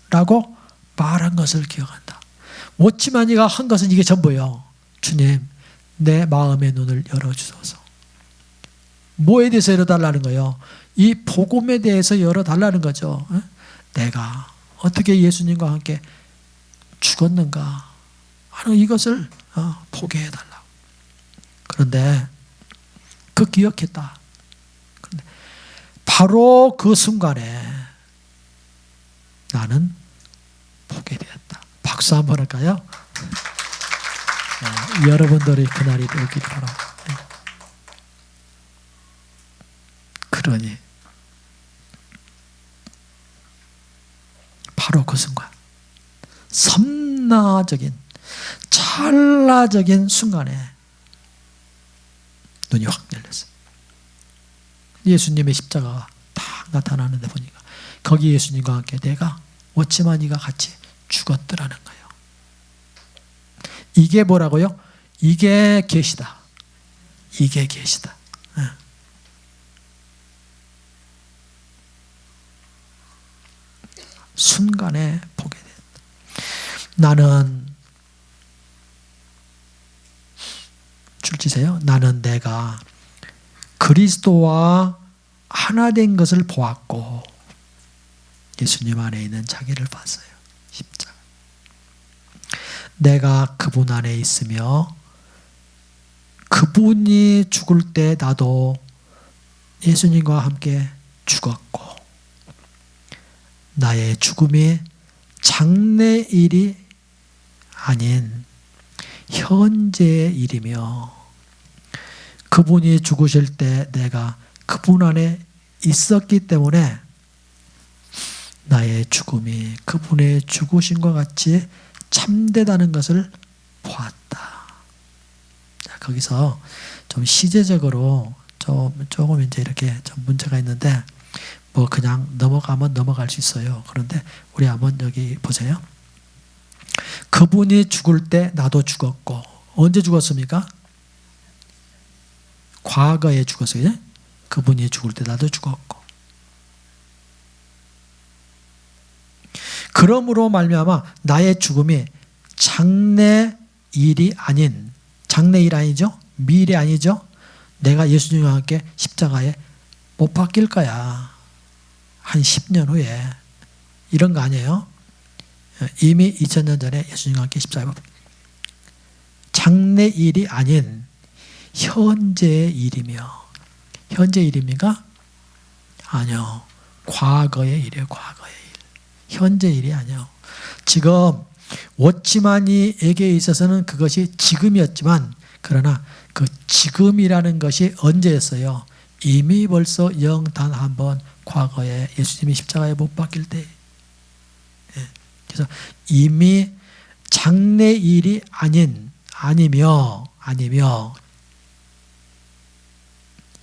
라고 말한 것을 기억한다. 워치마니가 한 것은 이게 전부예요. 주님 내 마음의 눈을 열어주소서. 뭐에 대해서 열어달라는 거예요? 이 복음에 대해서 열어달라는 거죠. 내가 어떻게 예수님과 함께 죽었는가 하는 이것을 보게 해달라고. 그런데 그 기억했다. 그런데 바로 그 순간에 나는 보게 되었다. 박수 한번 할까요? 여러분들이 그날이 오길 바랍니다. 그러니 바로 그 순간 섬나적인 찰나적인 순간에 눈이 확 열렸어요. 예수님의 십자가가 딱 나타나는데 보니까 거기 예수님과 함께 내가 워치마니가 같이 죽었더라는 거예요. 이게 뭐라고요? 이게 계시다. 이게 계시다. 순간에 보게 된다. 나는 줄지세요. 나는 내가 그리스도와 하나 된 것을 보았고 예수님 안에 있는 자기를 봤어요. 십자가. 내가 그분 안에 있으며 그분이 죽을 때 나도 예수님과 함께 죽었고 나의 죽음이 장래일이 아닌 현재의 일이며 그분이 죽으실 때 내가 그분 안에 있었기 때문에 나의 죽음이 그분의 죽으심과 같이 참되다는 것을 보았다. 자, 거기서 좀 시제적으로 조금 이제 이렇게 좀 문제가 있는데 뭐 그냥 넘어가면 넘어갈 수 있어요. 그런데 우리 한번 여기 보세요. 그분이 죽을 때 나도 죽었고 언제 죽었습니까? 과거에 죽었어요. 그분이 죽을 때 나도 죽었고 그러므로 말미암아 나의 죽음이 장래일이 아닌 장래일 아니죠? 미래 아니죠? 내가 예수님과 함께 십자가에 못 박힐 거야. 한 10년 후에 이런 거 아니에요? 이미 2000년 전에 예수님과 함께 십자가에 장래일이 아닌 현재의 일이며 현재 일입니까? 아니요. 과거의 일이에요. 과거의 일. 현재 일이 아니요. 지금 워치마니에게 있어서는 그것이 지금이었지만 그러나 그 지금이라는 것이 언제였어요? 이미 벌써 단 한 번 과거에 예수님이 십자가에 못 박힐 때 그래서 이미 장래일이 아니며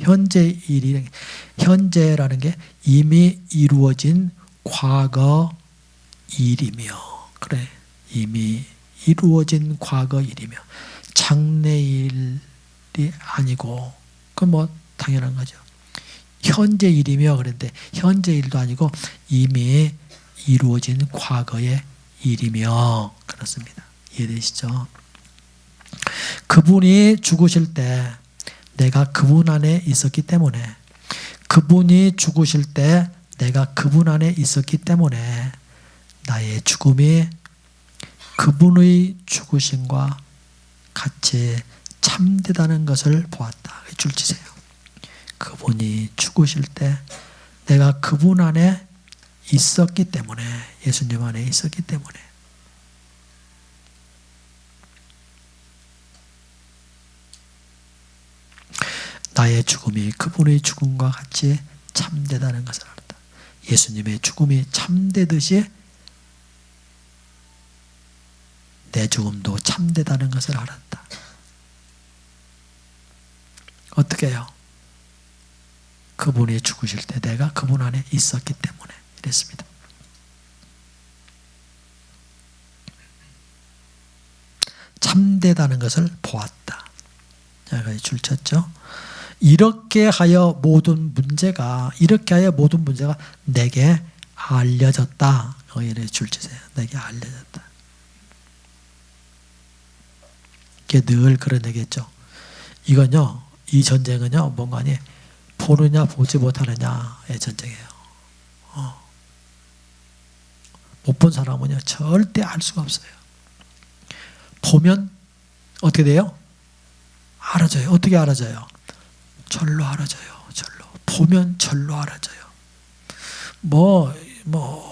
현재 일이 현재라는 게 이미 이루어진 과거 일이며 그래 이미 이루어진 과거 일이며 장래일이 아니고 그건 뭐 당연한 거죠. 현재 일이며 그런데 현재 일도 아니고 이미 이루어진 과거의 일이며 그렇습니다. 이해되시죠? 그분이 죽으실 때 내가 그분 안에 있었기 때문에 그분이 죽으실 때 내가 그분 안에 있었기 때문에 나의 죽음이 그분의 죽으심과 같이 참되다는 것을 보았다. 줄지세요. 그분이 죽으실 때 내가 그분 안에 있었기 때문에 예수님 안에 있었기 때문에 나의 죽음이 그분의 죽음과 같이 참되다는 것을 알았다. 예수님의 죽음이 참되듯이 내 죽음도 참되다는 것을 알았다. 어떻게 해요? 그분이 죽으실 때 내가 그분 안에 있었기 때문에 이랬습니다. 참되다는 것을 보았다. 여기까지 줄 쳤죠. 이렇게 하여 모든 문제가 내게 알려졌다. 여기에 줄 치세요. 내게 알려졌다. 이게 늘 그런 얘기겠죠. 이건요, 이 전쟁은요, 뭔가 아니 보느냐 보지 못하느냐의 전쟁이에요. 못 본 사람은요 절대 알 수가 없어요. 보면 어떻게 돼요? 알아져요. 어떻게 알아져요? 절로 알아져요. 절로. 보면 절로 알아져요. 뭐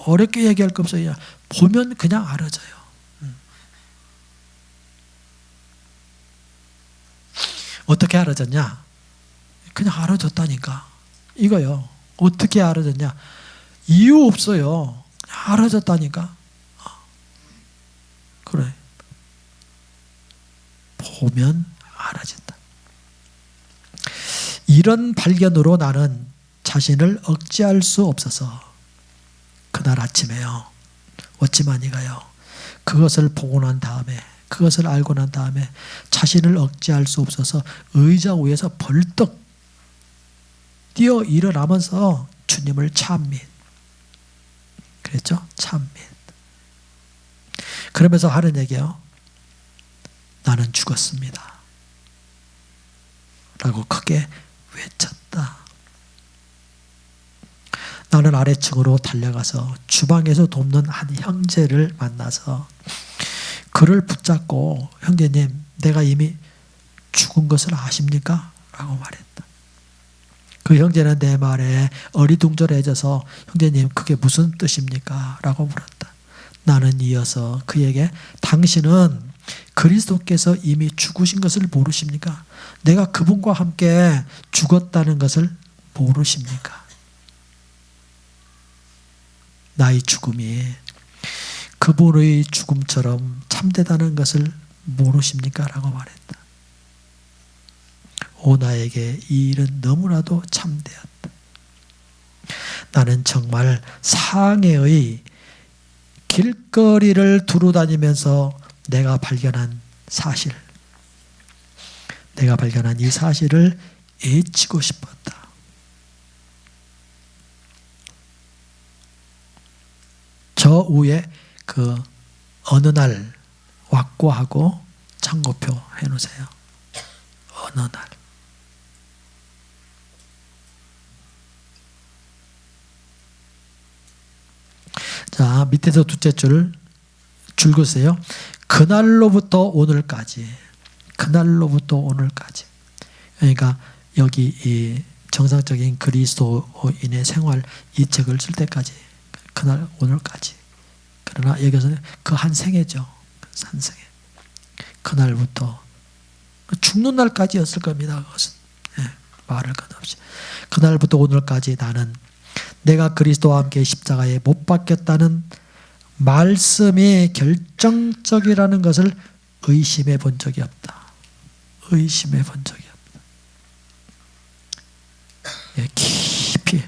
어렵게 얘기할 거 없어요. 보면 그냥 알아져요. 어떻게 알아졌냐? 그냥 알아졌다니까. 이거요. 어떻게 알아졌냐? 이유 없어요. 알아졌다니까. 그래. 보면 알아진다. 이런 발견으로 나는 자신을 억제할 수 없어서 그날 아침에요. 어찌마니가요. 그것을 보고 난 다음에, 그것을 알고 난 다음에 자신을 억제할 수 없어서 의자 위에서 벌떡 뛰어 일어나면서 주님을 찬미. 그랬죠? 찬미. 그러면서 하는 얘기예요. 나는 죽었습니다. 라고 크게 외쳤다. 나는 아래층으로 달려가서 주방에서 돕는 한 형제를 만나서 그를 붙잡고 형제님, 내가 이미 죽은 것을 아십니까? 라고 말했다. 그 형제는 내 말에 어리둥절해져서 형제님, 그게 무슨 뜻입니까? 라고 물었다. 나는 이어서 그에게 당신은 그리스도께서 이미 죽으신 것을 모르십니까? 내가 그분과 함께 죽었다는 것을 모르십니까? 나의 죽음이 그분의 죽음처럼 참되다는 것을 모르십니까? 라고 말했다. 오, 나에게 이 일은 너무나도 참되었다. 나는 정말 상해의 길거리를 두루다니면서 내가 발견한 이 사실을 외치고 싶었다. 저 위에 그 어느 날 왁구하고 참고표 해놓으세요. 어느 날. 자, 밑에서 둘째 줄 줄긋으세요. 그날로부터 오늘까지. 그러니까 여기 이 정상적인 그리스도인의 생활 이 책을 쓸 때까지, 그날 오늘까지. 그러나 여기서는 그 한 생애죠. 한 생애. 그날부터 죽는 날까지였을 겁니다. 그것은. 말할 것 없이. 그날부터 오늘까지 나는 내가 그리스도와 함께 십자가에 못 박혔다는 말씀이 결정적이라는 것을 의심해 본 적이 없다. 깊이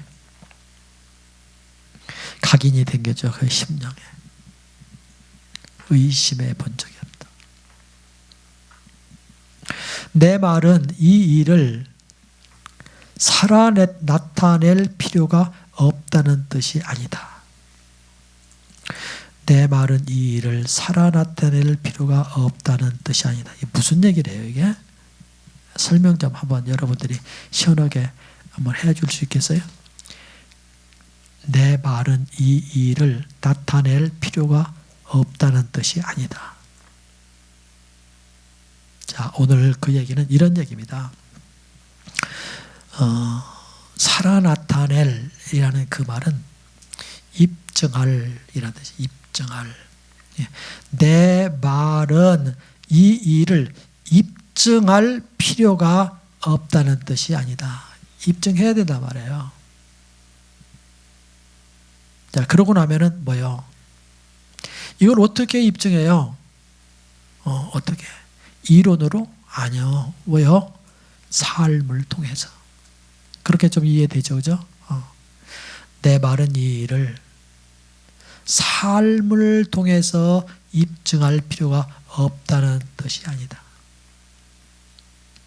각인이 된 거죠. 그 심령에. 의심해 본 적이 없다. 내 말은 이 일을 나타낼 필요가 없다는 뜻이 아니다. 내 말은 이 일을 나타낼 필요가 없다는 뜻이 아니다. 이게 무슨 얘기를 해요, 이게? 설명 좀 한번 여러분들이 시원하게 한번 해줄 수 있겠어요? 내 말은 이 일을 나타낼 필요가 없다는 뜻이 아니다. 자, 오늘 그 얘기는 이런 얘기입니다. 나타낼이라는 그 말은 입증할이라는 뜻이 입증할. 내 말은 이 일을 입증할 필요가 없다는 뜻이 아니다. 입증해야 된단 말이에요. 자, 그러고 나면은 뭐요? 이걸 어떻게 입증해요? 어떻게? 이론으로? 아니요. 왜요? 삶을 통해서. 그렇게 좀 이해되죠, 그죠? 내 말은 이 일을 삶을 통해서 입증할 필요가 없다는 뜻이 아니다.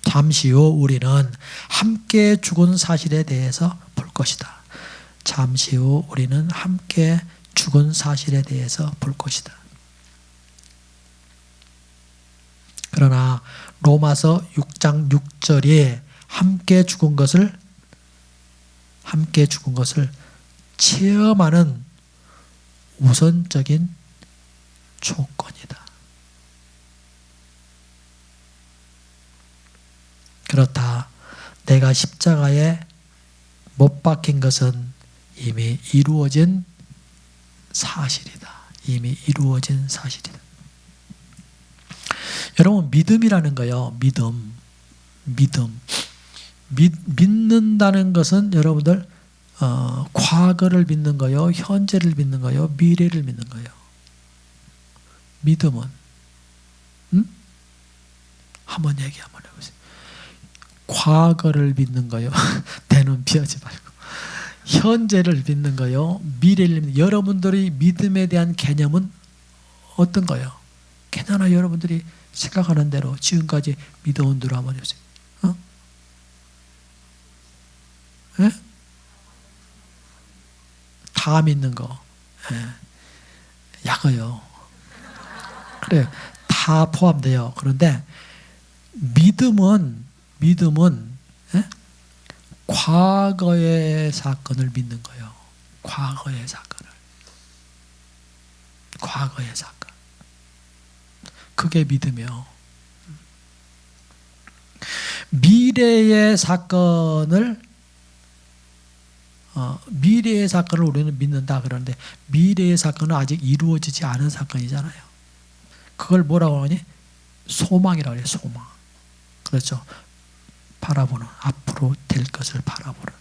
잠시 후 우리는 함께 죽은 사실에 대해서 볼 것이다. 잠시 후 우리는 함께 죽은 사실에 대해서 볼 것이다. 그러나 로마서 6장 6절이 함께 죽은 것을 체험하는 우선적인 조건이다. 그렇다. 내가 십자가에 못 박힌 것은 이미 이루어진 사실이다. 이미 이루어진 사실이다. 여러분, 믿음이라는 거요. 믿는다는 것은 여러분들 과거를 믿는 거요, 현재를 믿는 거요, 미래를 믿는 거요. 믿음은 한번 얘기 한번 해보세요. 과거를 믿는 거요. 대는 피하지 말고. 현재를 믿는 거요, 미래를 믿는. 여러분들이 믿음에 대한 개념은 어떤 거요? 괜찮아, 여러분들이 생각하는 대로 지금까지 믿어온 대로 한번 해보세요. 예? 다 믿는 거. 약어요. 그래, 다 포함돼요. 그런데 믿음은 과거의 사건을 믿는 거예요. 과거의 사건. 그게 믿음이요. 미래의 사건을 우리는 믿는다 그러는데, 미래의 사건은 아직 이루어지지 않은 사건이잖아요. 그걸 뭐라고 하니? 소망이라고 해요. 소망. 그렇죠. 바라보는, 앞으로 될 것을 바라보는.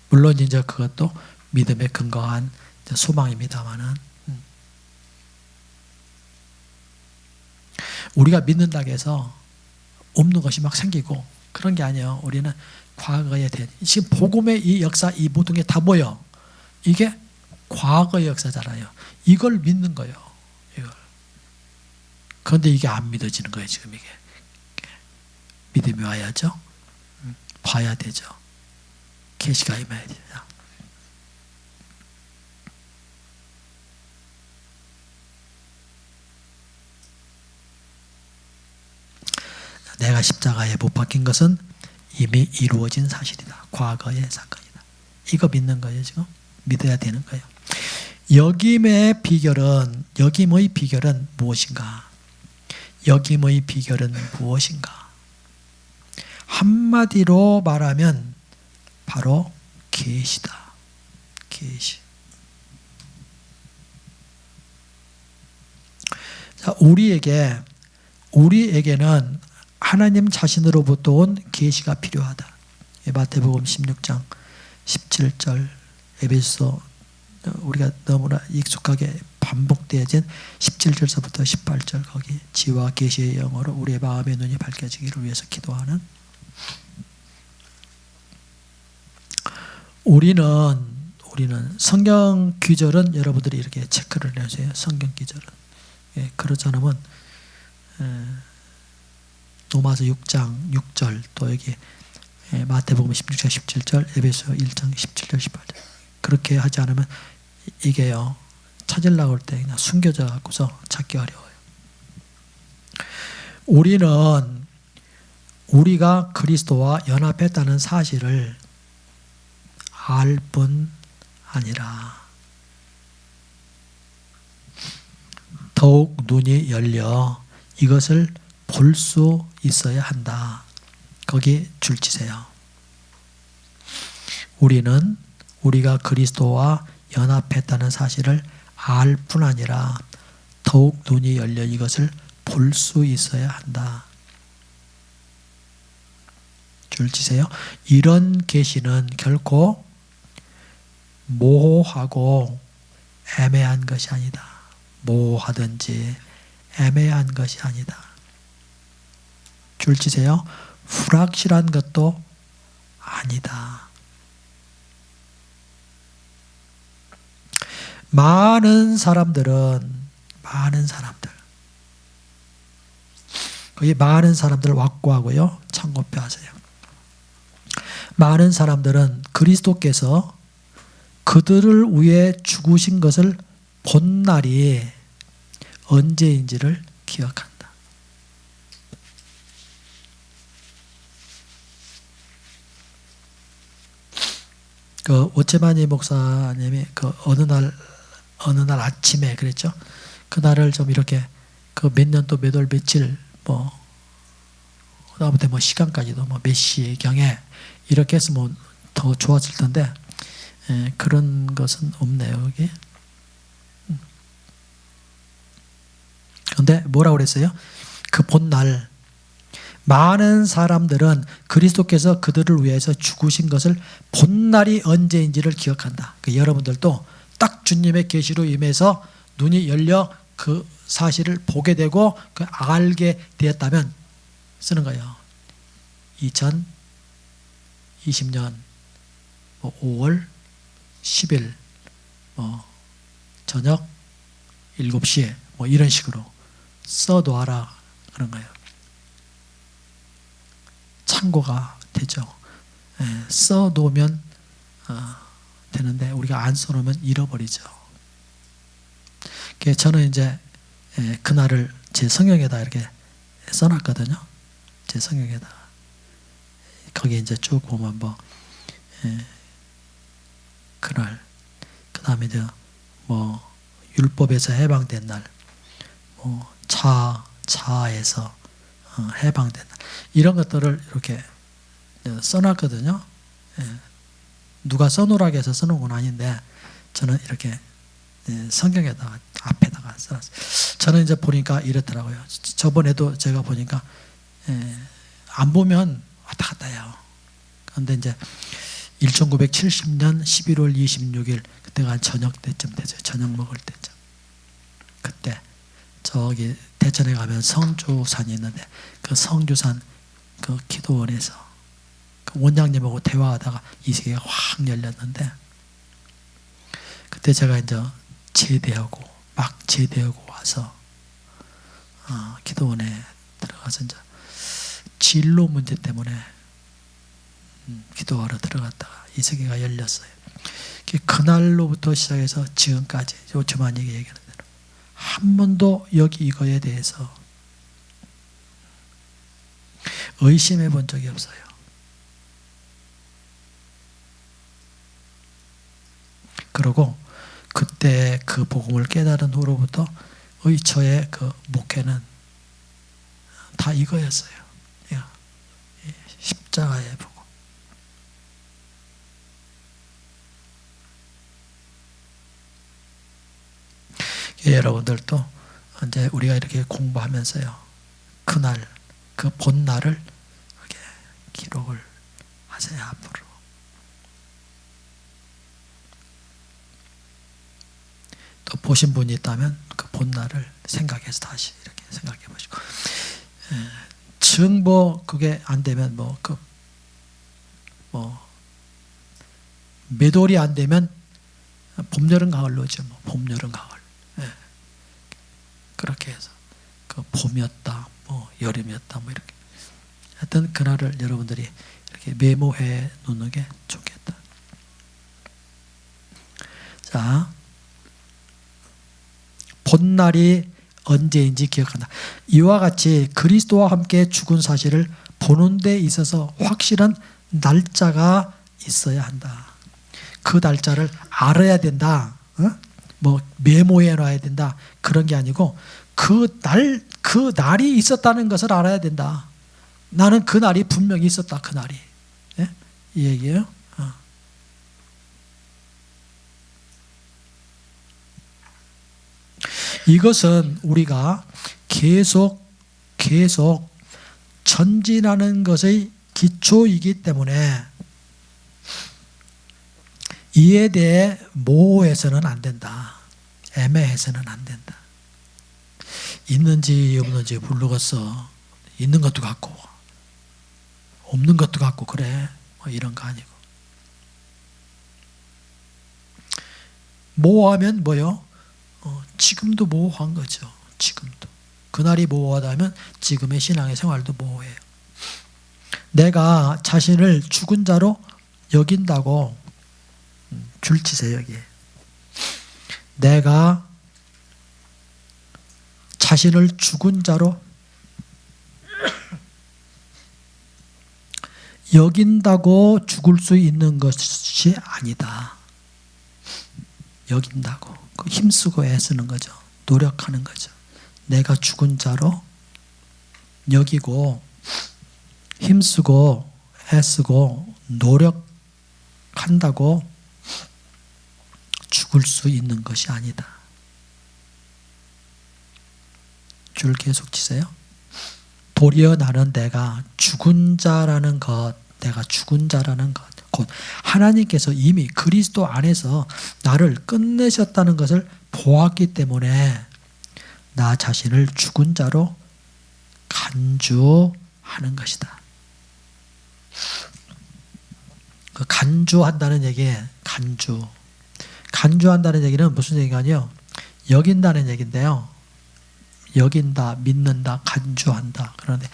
물론 이제 그것도 믿음에 근거한 소망입니다만은, 우리가 믿는다고 해서 없는 것이 막 생기고 그런 게 아니에요. 우리는 과거에 대한, 지금 복음의 이 역사, 이 모든 게 다 뭐예요? 이게 과거의 역사잖아요. 이걸 믿는 거예요. 이걸. 그런데 이게 안 믿어지는 거예요. 지금 이게 믿음이 와야죠. 봐야 되죠. 계시가 임해야 되죠. 내가 십자가에 못 박힌 것은 이미 이루어진 사실이다. 과거의 사건이다. 이거 믿는 거예요. 지금 믿어야 되는 거예요. 역임의 비결은 무엇인가? 역임의 비결은 무엇인가? 한마디로 말하면 바로 계시다. 계시. 자, 우리에게는 하나님 자신으로부터 온 계시가 필요하다. 마태복음 16장 17절, 에베소, 우리가 너무나 익숙하게 반복되어진 17절서부터 18절, 거기 지와 계시의 영으로 우리의 마음의 눈이 밝혀지기를 위해서 기도하는. 우리는 성경 귀절은 여러분들이 이렇게 체크를 해주세요. 성경 귀절은. 그렇지 않으면 로마서 6장 6절, 또 여기 마태복음 16장 17절, 에베소 1장 17절 18절, 그렇게 하지 않으면 이게요, 찾으려고 할 때 그냥 숨겨져 갖고서 찾기 어려워요. 우리가 그리스도와 연합했다는 사실을 알 뿐 아니라 더욱 눈이 열려 이것을 볼 수 있어야 한다. 거기 줄치세요. 우리가 그리스도와 연합했다는 사실을 알 뿐 아니라 더욱 눈이 열려 이것을 볼 수 있어야 한다. 줄치세요. 이런 계시는 결코 모호하고 애매한 것이 아니다. 모호하든지 애매한 것이 아니다. 줄지세요. 불확실한 것도 아니다. 많은 사람들 거기 많은 사람들 확고하고요. 창고표 하세요. 많은 사람들은 그리스도께서 그들을 위해 죽으신 것을 본 날이 언제인지를 기억한다. 그 오체마니 목사님이 그 어느 날 아침에 그랬죠. 그날을 좀 이렇게 그 몇 년도 몇 월 며칠 뭐 그다음부터 뭐 시간까지도 뭐 몇 시경에 이렇게 했으면 더 좋았을 텐데 그런 것은 없네요. 여기. 그런데 뭐라고 그랬어요? 그 본날 많은 사람들은 그리스도께서 그들을 위해서 죽으신 것을 본 날이 언제인지를 기억한다. 그러니까 여러분들도 딱 주님의 계시로 임해서 눈이 열려 그 사실을 보게 되고 그 알게 되었다면 쓰는 거예요. 2020년 5월 10일 저녁 7시에 뭐 이런 식으로 써놓아라 그런 거예요. 참고가 되죠. 써놓으면 되는데 우리가 안 써놓으면 잃어버리죠. 저는 이제 그날을 제 성경에다 이렇게 써놨거든요. 제 성경에다. 거기 이제 쭉 보면 뭐 그날, 그 다음에 이제 뭐 율법에서 해방된 날, 뭐 자아에서 해방된 날, 이런 것들을 이렇게 써놨거든요. 누가 써놓으라고 해서 써놓은 건 아닌데 저는 이렇게 성경에다가 앞에다가 써놨어요. 저는 이제 보니까 이렇더라고요. 저번에도 제가 보니까 안 보면 왔다 갔다 해요. 그런데 이제 1970년 11월 26일 그때가 한 저녁 때쯤 되죠. 저녁 먹을 때쯤. 그때 저기 대천에 가면 성주산이 있는데 그 성주산 그 기도원에서 그 원장님하고 대화하다가 이 세계가 확 열렸는데 그때 제가 이제 막 제대하고 와서 기도원에 들어가서 이제 진로 문제 때문에 기도하러 들어갔다가 이 세계가 열렸어요. 그날로부터 시작해서 지금까지 요즘만 얘기하는 대로 한 번도 여기 이거에 대해서 의심해 본 적이 없어요. 그리고 그때 그 복음을 깨달은 후로부터 저의 그 목회는 다 이거였어요. 십자가의 복음. 여러분들도 이제 우리가 이렇게 공부하면서요, 그날 그 본날을 이렇게 기록을 하세요. 앞으로. 또 보신 분이 있다면 그 본날을 생각해서 다시 이렇게 생각해 보시고, 정보 그게 안 되면 매돌이 안 되면 봄, 여름, 가을로죠. 봄, 여름, 가을. 그렇게 해서 그 봄이었다, 여름이었다, 이렇게. 하여튼 그날을 여러분들이 이렇게 메모해 놓는 게 좋겠다. 자, 본날이 언제인지 기억한다. 이와 같이 그리스도와 함께 죽은 사실을 보는 데 있어서 확실한 날짜가 있어야 한다. 그 날짜를 알아야 된다. 메모해 놔야 된다. 그런 게 아니고 그 날이 있었다는 것을 알아야 된다. 나는 그 날이 분명히 있었다. 그 날이. 이 얘기예요. 이것은 우리가 계속 전진하는 것의 기초이기 때문에 이에 대해 모호해서는 안 된다. 애매해서는 안 된다. 있는지 없는지 모르겠어. 있는 것도 같고 없는 것도 같고 그래. 뭐 이런 거 아니고. 모호하면 뭐요? 지금도 모호한 거죠. 지금도. 그날이 모호하다면 지금의 신앙의 생활도 모호해요. 내가 자신을 죽은 자로 여긴다고 줄치세요 여기에. 내가 자신을 죽은 자로 여긴다고 죽을 수 있는 것이 아니다. 여긴다고. 힘쓰고 애쓰는 거죠. 노력하는 거죠. 내가 죽은 자로 여기고 힘쓰고 애쓰고 노력한다고 죽을 수 있는 것이 아니다. 줄 계속 치세요. 도리어 나는 내가 죽은 자라는 것, 내가 죽은 자라는 것, 곧 하나님께서 이미 그리스도 안에서 나를 끝내셨다는 것을 보았기 때문에 나 자신을 죽은 자로 간주하는 것이다. 그 간주한다는 얘기에 간주한다는 얘기는 무슨 얘기가 아니에요? 여긴다는 얘기인데요. 여긴다, 믿는다, 간주한다. 그런데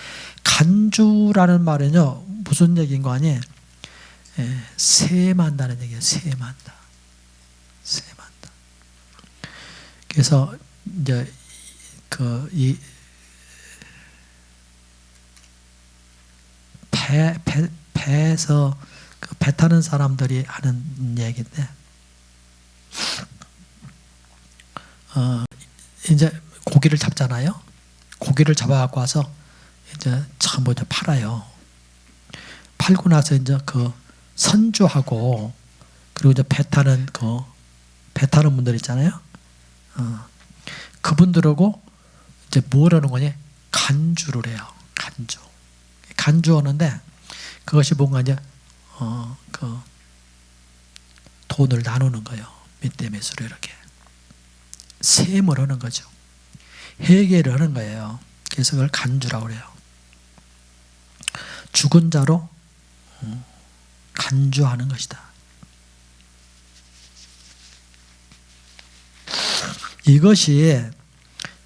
간주라는 말은요, 무슨 얘기인 거 아니에요? 세만다는 얘기예요. 세만다. 그래서 이제 이 배에서 배 타는 사람들이 하는 얘기인데, 이제 고기를 잡잖아요. 고기를 잡아갖고 와서 이제 참 먼저 팔아요. 팔고 나서 이제 그 선주하고 그리고 이제 배 타는 분들 있잖아요. 그분들하고 이제 뭐라는 거냐? 간주를 해요. 간주하는데 그것이 뭔가 이제 그 돈을 나누는 거예요. 몇 대 몇으로 이렇게 세임을 하는 거죠. 회계를 하는 거예요. 그래서 그걸 간주라고 그래요. 죽은 자로 간주하는 것이다.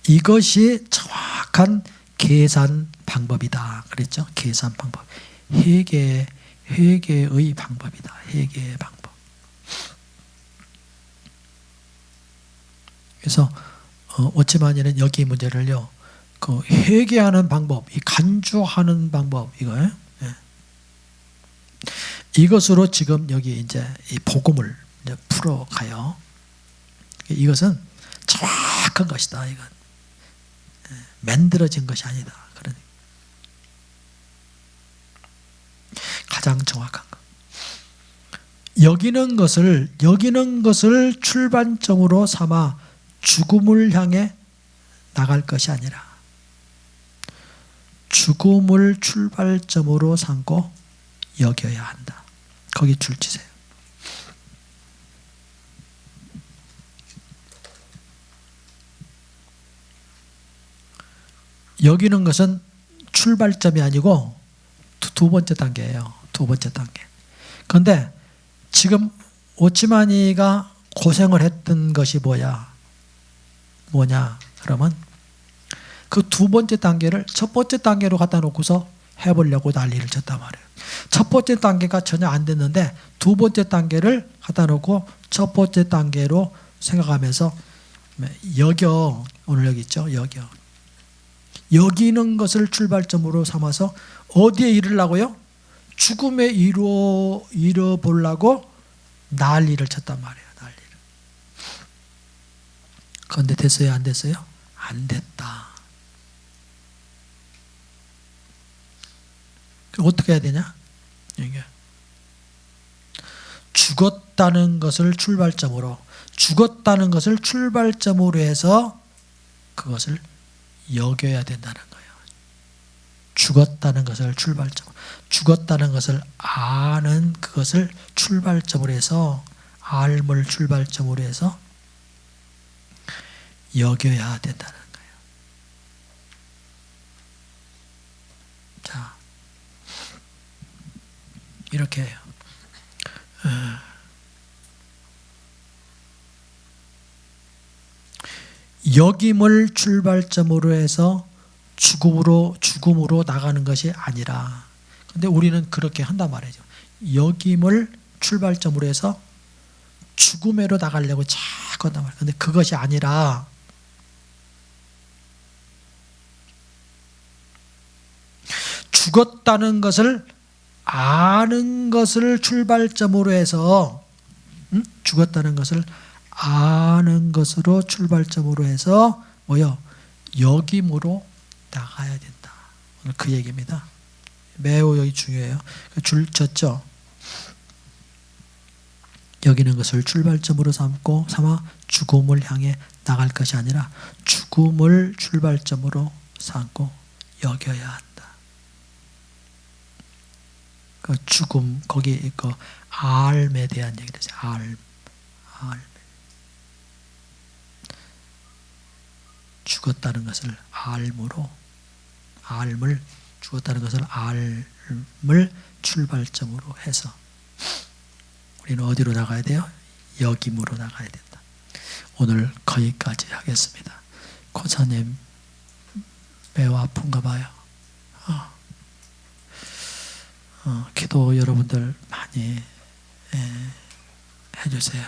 이것이 정확한 계산 방법이다. 그랬죠? 계산 방법. 회계의 방법이다. 회계의 방법. 그래서 오치마니는 여기 문제를요, 그 회개하는 방법, 이 간주하는 방법, 이거 이것으로 지금 여기 이제 이 복음을 이제 풀어가요. 이것은 정확한 것이다. 이건 만들어진 것이 아니다. 그런 가장 정확한 것. 여기는 것을 출발점으로 삼아 죽음을 향해 나갈 것이 아니라 죽음을 출발점으로 삼고 여겨야 한다. 거기 줄 치세요. 여기는 것은 출발점이 아니고 두 번째 단계예요. 두 번째 단계. 그런데 지금 오치마니가 고생을 했던 것이 뭐냐? 그러면 그 두 번째 단계를 첫 번째 단계로 갖다 놓고서 해보려고 난리를 쳤단 말이에요. 첫 번째 단계가 전혀 안 됐는데 두 번째 단계를 갖다 놓고 첫 번째 단계로 생각하면서 여겨, 오늘 여기 있죠? 여기는 것을 출발점으로 삼아서 어디에 이르려고요? 죽음에 이뤄보려고 난리를 쳤단 말이에요. 난리를. 그런데 됐어요? 안 됐어요? 안 됐다. 그럼 어떻게 해야 되냐? 이게 죽었다는 것을 출발점으로 해서 그것을 여겨야 된다는 거예요. 죽었다는 것을 죽었다는 것을 아는 그것을 출발점으로 해서, 알물 출발점으로 해서 여겨야 된다는 거예요. 자, 이렇게 해요. 역임을 출발점으로 해서 죽음으로 나가는 것이 아니라, 근데 우리는 그렇게 한단 말이죠. 역임을 출발점으로 해서 죽음으로 나가려고 자꾸 한단 말이에요. 근데 그것이 아니라 죽었다는 것을 아는 것을 출발점으로 해서, 죽었다는 것을 아는 것으로 출발점으로 해서 뭐요? 역임으로 나가야 된다. 오늘 그 얘기입니다. 매우 여기 중요해요. 줄 쳤죠? 여기는 것을 출발점으로 삼아 죽음을 향해 나갈 것이 아니라 죽음을 출발점으로 삼고 여겨야 한다. 그 죽음, 거기 그 알에 대한 얘기죠. 알. 죽었다는 것을 알을 죽었다는 것을 알을 출발점으로 해서 우리는 어디로 나가야 돼요? 역임으로 나가야 된다. 오늘 거기까지 하겠습니다. 고사님 매우 아픈가 봐요. 기도 여러분들 많이 해주세요.